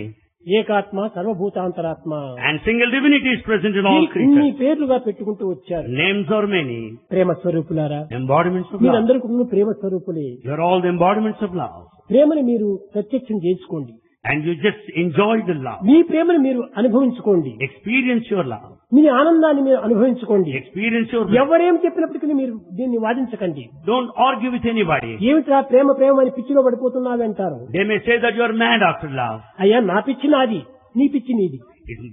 ఏకాత్మ సర్వభూతాంతరాత్మ. And single divinity is present in all ఇన్ని creatures. పేర్లుగా పెట్టుకుంటూ వచ్చారు. Names are many. ప్రేమ స్వరూపులారా, Embodiments of love. మీరందరూ కూడా ప్రేమ స్వరూపులే. You are all the embodiments of love. ప్రేమని మీరు ప్రత్యక్షం చేసుకోండి. And you just enjoy the love. మీ ప్రేమను మీరు అనుభవించుకోండి. Experience your love. మీ ఆనందాన్ని మీరు అనుభవించుకోండి. Experience your bliss. ఎవరేం చెప్పినప్పటికీ మీరు దీన్ని వాదించకండి. Don't argue with anybody. ఏమిట్రా ప్రేమ ప్రేమ అని పిచ్చిలో పడిపోతున్నావు అంటారు. They may say that you are mad after love. అయ్యా నా పిచ్చి నాది, నీ పిచ్చి నీది.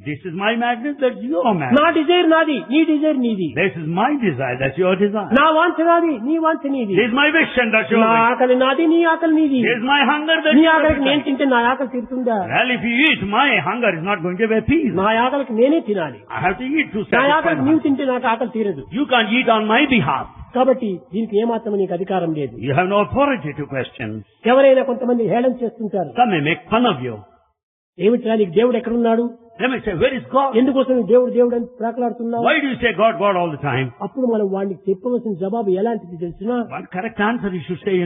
This is my madness, that's your నా madness. డిజైర్ నాది, నీ డిజైర్ నీది. This is my desire, that's your desire. నా వాంఛ నాది, నీ వాంఛ నీది. This is my wish and that's your నా wish. ఆకలి నాది, నీ ఆకలి నీది. This is my hunger, that's నీ your ఆకలికి నేను appetite. తింటే నా ఆకలి తీరుతుందా? Well, if you eat, my hunger is not going to be appeased. నా ఆకలికి నేనే తినాలి. I have to eat to నా satisfy ఆకలికి my నీవు hunger. తింటే నాకు ఆకలి తీరదు. You can't eat on my behalf. కాబట్టి దీనికి ఏమాత్రం నీకు అధికారం లేదు. You have no authority to question. ఎవరైనా కొంతమంది హేళన చేస్తుంటారు. Some may make fun of you. ఏమిట్రా నీకు దేవుడు ఎక్కడున్నాడు? They may say, where is God? ఎందుకోసం నువ్వు దేవుడు దేవుడు అని ప్రాకులాడుతున్నావు? Why do you say God, God all the time? అప్పుడు మనం వాడికి చెప్పవలసిన జవాబు ఎలాంటిది తెలిసినా, One correct answer you should say,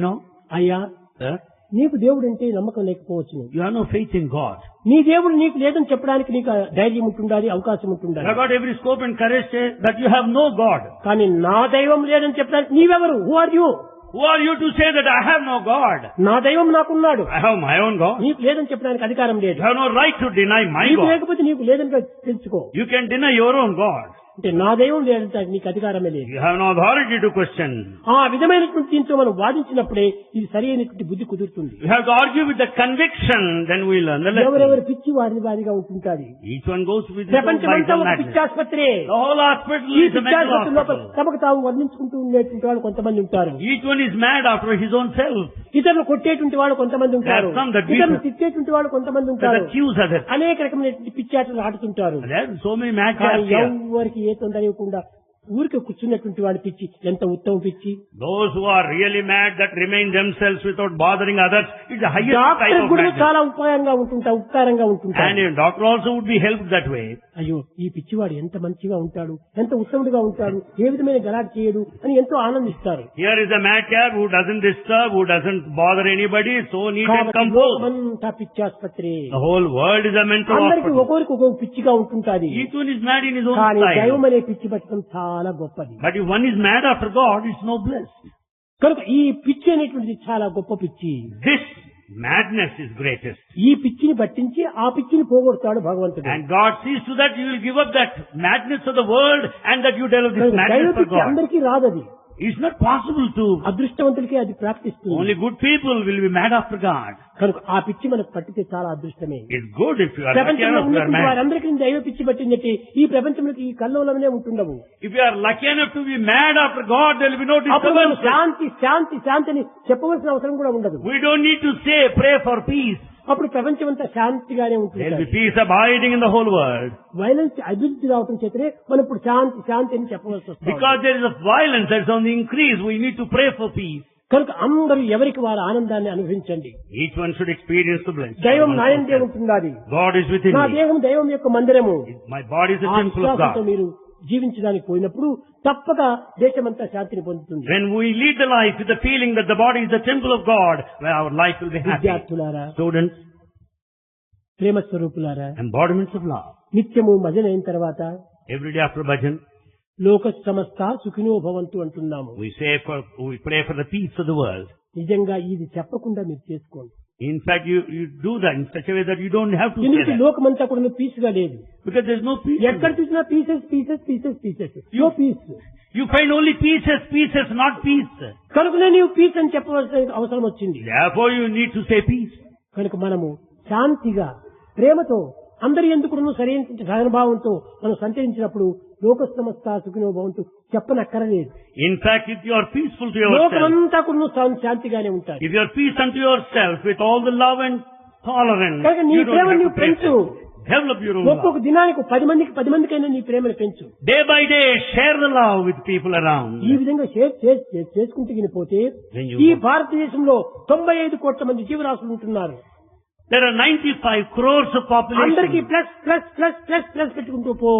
అయ్యా sir, నీకు దేవుడు అంటే నమ్మకం లేకపోవచ్చు. you have no faith in God. నీ దేవుడు నీకు లేదని చెప్పడానికి నీకు ధైర్యం ఉంటుండాలి, అవకాశం You ఉంటుండాలి. have got every scope and courage say that you have no God. కానీ నా దైవం లేదని చెప్పడానికి నీవెవరు? Who are you? Who are you to say that I have no God? నా దైవం నాకున్నాడు, I have my own God. నీకు లేదని చెప్పడానికి అధికారం లేదు. You have no right to deny my నీకు God. లేకపోతే నీకు లేదని తెలుసుకో. You can deny your own God. అంటే నా దైవం లేదంటే నీకు అధికారమే లేదు. You have no authority to question. ఆ విధమైనటువంటి దీంతో మనం వాదించినప్పుడే ఇది సరి అయినటువంటి బుద్ధి కుదురుతుంది. You have to argue with the conviction, then we learn the lesson. ఎవరెవరు పిచ్చి వారిని వారిగా ఉంటుంటారు. Each one goes with his own ప్రపంచమంతా vital ఒక madness. పిచ్చాసుపత్రి. The whole hospital ఈ is a mental పిచ్చాసుపత్రి లోపల hospital. తమకు తాము వర్ణించుకుంటూ ఉండేటువంటి వాళ్ళు కొంతమంది ఉంటారు. Each one is mad after his own self. ఇతరులు కొట్టేటువంటి వాళ్ళు కొంతమంది ఉంటారు. There are some that beat ఇతరులు us. తిట్టేటువంటి వాళ్ళు కొంతమంది That ఉంటారు. accuse others. అనేక రకమైనటువంటి పిచ్చాటలు ఆడుతుంటారు. There are so many mad కానీ chaps here. ఎవరికి ఏ తొందర ఇవ్వకుండా ఊరికి కూర్చున్నటువంటి వాడి పిచ్చి ఎంత ఉత్తమ పిచ్చి. Those who are really mad that remain themselves without bothering others is the highest type doctor of కూడా madness. చాలా ఉపకారంగా ఉంటుంటారు. And a doctor also would be helped that way. అయ్యో ఈ పిచ్చివాడు ఎంత మంచిగా ఉంటాడు, ఎంత ఉత్తముడిగా ఉంటాడు, ఏ విధమైన గలాట్ చేయడు అని ఎంతో ఆనందిస్తారు. Here is a madcap who doesn't disturb, who doesn't bother anybody, so neat and కాబట్టి composed. లోకమంతా పిచ్చాస్పత్రి. The whole world is a mental అందరికి hospital. ఒక్కొక్కరికి ఒక్కొక్క పిచ్చిగా ఉంటుంటాది. Each one is mad in his own కానీ style. దైవం అనే పిచ్చి పట్టడం చాలా గొప్పది. But if one is mad after God, it's no bliss. కనుక ఈ పిచ్చి అనేటువంటిది చాలా గొప్ప పిచ్చి. This madness is greatest. ఈ పిచ్చిని పట్టించి ఆ పిచ్చిని పోగొడతాడు భగవంతుడు. And God sees to that you will give up that madness of the world and that you develop this దైవ madness for పిచ్చి God. అందరికీ రాదది. It's not possible to. అదృష్టవంతులకి అది ప్రాప్తిస్తుంది. Only good people will be mad after God. కనుక ఆ పిచ్చి మనకు పట్టితే చాలా అదృష్టమే. It's good if you are lucky ప్రపంచంలో enough to be ఉన్నటువంటి mad. వారందరికీ దైవ పిచ్చి పట్టిందంటే ఈ ప్రపంచంలోకి ఈ కల్లోలనే ఉంటుండవు. If you are lucky enough to be mad after God, there will be no అప్పుడు మనం disturbance. శాంతి శాంతి శాంతి అని చెప్పవలసిన అవసరం కూడా ఉండదు. We don't need to say, pray for peace. అప్పుడు ప్రపంచం అంతా శాంతిగానే There ఉంటుంది. will be peace abiding in the whole world. Violence అభివృద్ధి రావటం చేతనే మనం ఇప్పుడు శాంతి శాంతి అని చెప్పవలసి వస్తుంది. Because there is a violence that's on the increase, we need to pray for peace. కనుక అందరూ ఎవరికి వారి ఆనందాన్ని అనుభవించండి. Each one should experience the bliss. దైవం నాయందే ఉంటున్నది. God is within నా me. దేహం దైవం యొక్క మందిరము. My body is a ఆ temple of విశ్వాసంతో God. మీరు జీవించడానికి పోయినప్పుడు తప్పక దేశమంతా శాంతిని పొందుతుంది. When we lead the life with the feeling that the body is the temple of God, where our life will be happy. విద్యార్థులారా, Students, ప్రేమ స్వరూపులారా, embodiments of love. నిత్యము భజన అయిన తర్వాత Every day after bhajan, లోక సమస్త సుఖినో భవంతు అంటున్నాము. we pray for the peace of the world. నిజంగా ఇది చెప్పకుండా మీరు చేసుకోండి. In fact, you do that in such a way that you don't have to say ఎందుకంటే that. లోకమంతా కూడా పీస్ గా లేదు. Because there's no peace. ఎక్కడ చూసినా pieces pieces pieces pieces no peace. You find only pieces, not peace. కనుకనే నీవు piece అని చెప్పవలసిన అవసరం వచ్చింది. Therefore, you need to say peace. కనుక మనము శాంతిగా ప్రేమతో అందరి ఎందుకు సరైన సహనభావంతో మనం సంచరించినప్పుడు లోక సమస్త సుఖినో భవంతు చెప్పనక్కరలేదు. In fact, if you are peaceful to yourself, లోకమంతా కూడా శాంతిగానే ఉంటారు. if you are peace unto yourself with all the love and tolerance, కనుక నీ you don't ప్రేమ have నీవు to pray. పెంచు. Develop your own ఒక్కొక్క love. దినానికి 10 మందికైనా నీ ప్రేమను పెంచు. Day by day, share the love with people around. ఈ విధంగా చేసుకుంటూ పోతే When you ఈ go- భారతదేశంలో 95 కోట్ల మంది జీవరాశులు ఉంటున్నారు. There are 95 crores of అందరికీ population. Plus plus plus plus plus పెట్టుకుంటూ పో,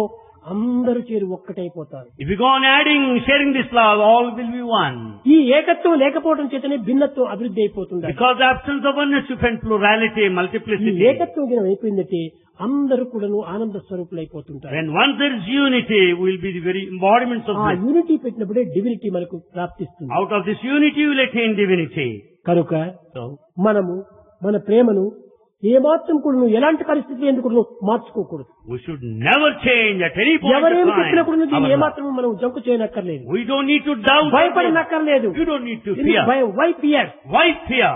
అందరూ చేరి ఒక్కటైపోతారు. If you go on adding, sharing this love, all will be one. ఈ ఏకత్వం లేకపోవడం చేతనే భిన్నత్వం అభివృద్ధి అయిపోతుంది. Because the absence of oneness, you find plurality, ఈ multiplicity. ఏకత్వం గిన అయిపోయిందంటే అందరూ కూడాను ఆనంద స్వరూపులు అయిపోతుంటారు. When once there is unity, we will be the very embodiments of ఆ bliss. యూనిటీ పెట్టినప్పుడే డివినిటీ మనకు ప్రాప్తిస్తుంది. Out of this unity, you will attain divinity. కనుక So, మనము మన ప్రేమను ఏమాత్రం కూడా ఎలాంటి పరిస్థితులు ఎందుకు మార్చుకోకూడదు. we should never change at any point ఎవరేమి of చెప్పినా కూడా time. దీన్ని our love. ఏమాత్రం మనం జంకు చేయనక్కర్లేదు. We don't need to doubt. భయపడినక్కర్లేదు. You don't need to fear. Why fear? Why fear?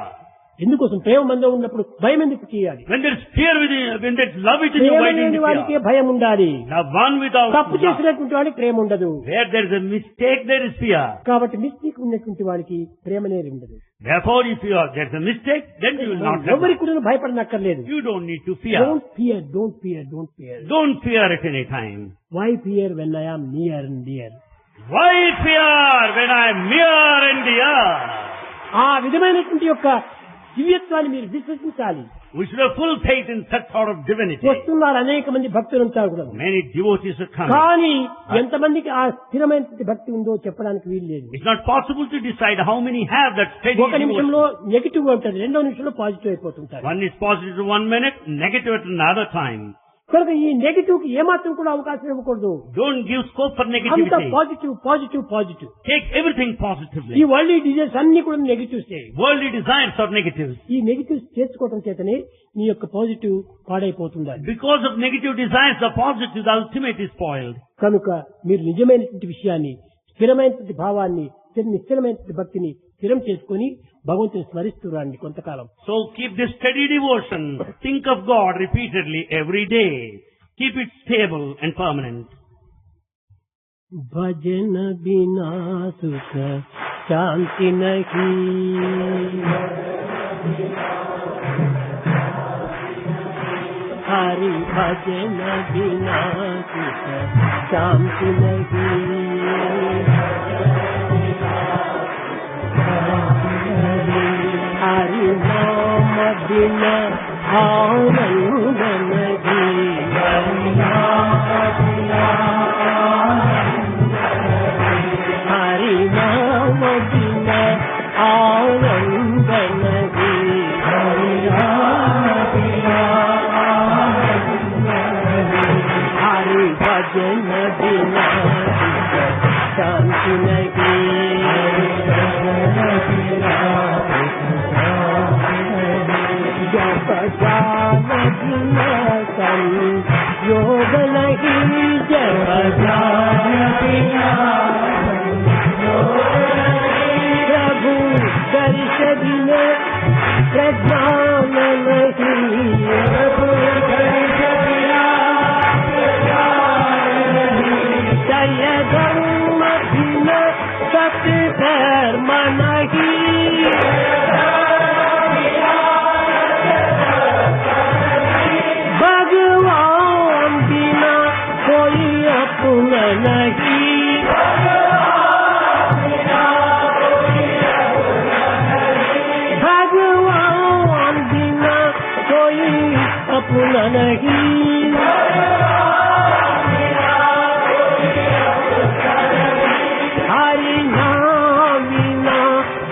ఎందుకోసం ప్రేమ మందో ఉన్నప్పుడు భయం ఎందుకు చేయాలి? When there is fear within you, when there is love within you, Prema why do లేని you వాడికే fear? భయం ఉండాలి. The one without తప్పు love. చేసినటువంటి వాడికి ప్రేమ ఉండదు. Where there is a mistake, there is fear. కాబట్టి మిస్టేక్ ఉన్నటువంటి వాడికి ప్రేమనే ఉండదు. Therefore, if there is a mistake, then you will not have ఎవరికి love. కూడా భయపడనక్కర్లేదు. You don't need to fear. Don't fear, don't fear, don't fear. Don't fear at any time. Why fear when I am near and dear? Why fear when I am near and dear? ఆ విధమైనటువంటి యొక్క దివ్యత్వాన్ని మీరు విశ్వసించాలి. We should have full faith in such sort of divinity. వస్తున్నారు అనేక మంది భక్తులు ఉంటారు కూడా. Many devotees are coming. కానీ ఎంతమందికి ఆ స్థిరమైన భక్తి ఉందో చెప్పడానికి వీలు లేదు. It's not possible to decide how many have that steady ఒక devotion. నిమిషంలో నెగిటివ్ ఉంటుంది, రెండో నిమిషంలో positive అయిపోతుంటారు. One is positive to 1 minute, negative at another time. కనుక ఈ నెగిటివ్ కి ఏమాత్రం కూడా అవకాశం ఇవ్వకూడదు. Don't give scope for అంత negativity. Positive positive positive. Take everything ఈ positively. వరల్డ్ డిజైర్స్ అన్ని కూడా negatives. Worldly desires are negatives. ఈ నెగిటివ్స్ చేర్చుకోవడం చేతనే నీ యొక్క పాజిటివ్ పాడైపోతుంది. Because of negative desires, the positive, the ultimate is spoiled. కనుక మీరు నిజమైనటువంటి విషయాన్ని, స్థిరమైనటువంటి భావాన్ని, నిశ్చలమైనటువంటి భక్తిని స్థిరం చేసుకుని భగవంతుని స్మరిస్తూ రండి కొంతకాలం. So keep this steady devotion. Think of God repeatedly every day. Keep it stable and permanent. భజన బినా సుఖ శాంతి నహీ, హరి భజన బినా సుఖ శాంతి నహీ. हरि नाम बिना आनंद नहीं, हरि नाम बिना आनंद नहीं, हरि भजन बिना शांति नहीं, जप जान बिना योग नहीं, जप जान बिना प्रभु दर्श बिना प्रज्ञान नहीं, प्रभु दर्श बिना जय धर्म बिना सत्य धर्म नहीं, भगवान बिना कोई अपना नहीं, भगवान बिना कोई अपना नहीं, हरि नाम बिना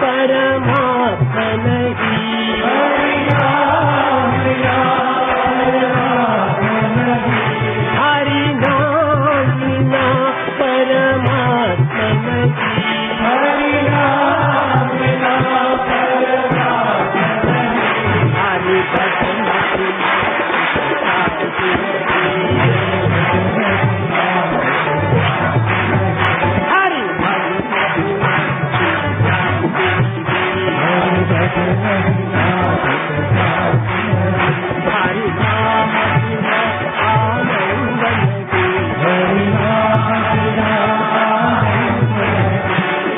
परमात्मा नहीं, हरि नाम बिना परमात्मा नहीं, हरि नाम बिना परमात्मा नहीं, हरि भजन बिना शांति नहीं, हरि भजन बिना शांति नहीं, हरि नाम बिना आनंद नहीं, हरि नाम बिना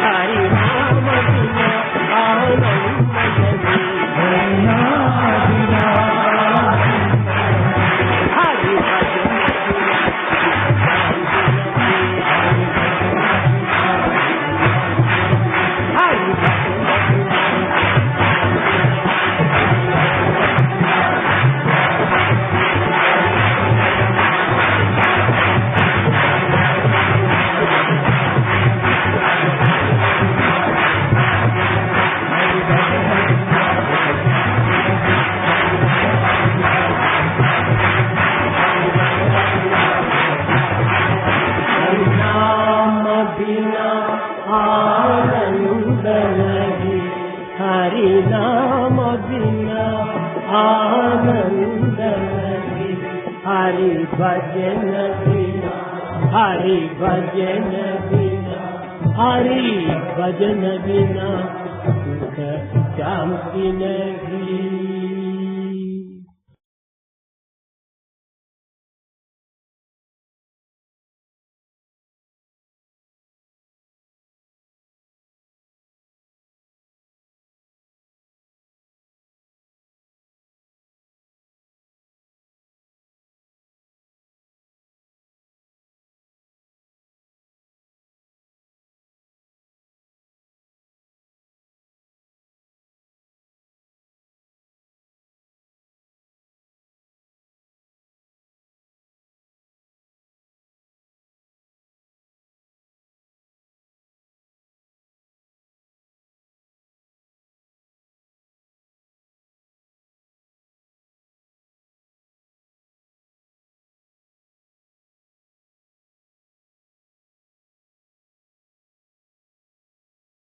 हरि नाम बिना आनंद नहीं, हरि नाम बिना हरि भजन बिना शांति नहीं, हरि भजन नाम बिना आनंद नहीं, हरि नाम बिना आनंद नहीं, हरि भजन बिना हरि भजन बिना हरि भजन बिना सुख शांति नहीं।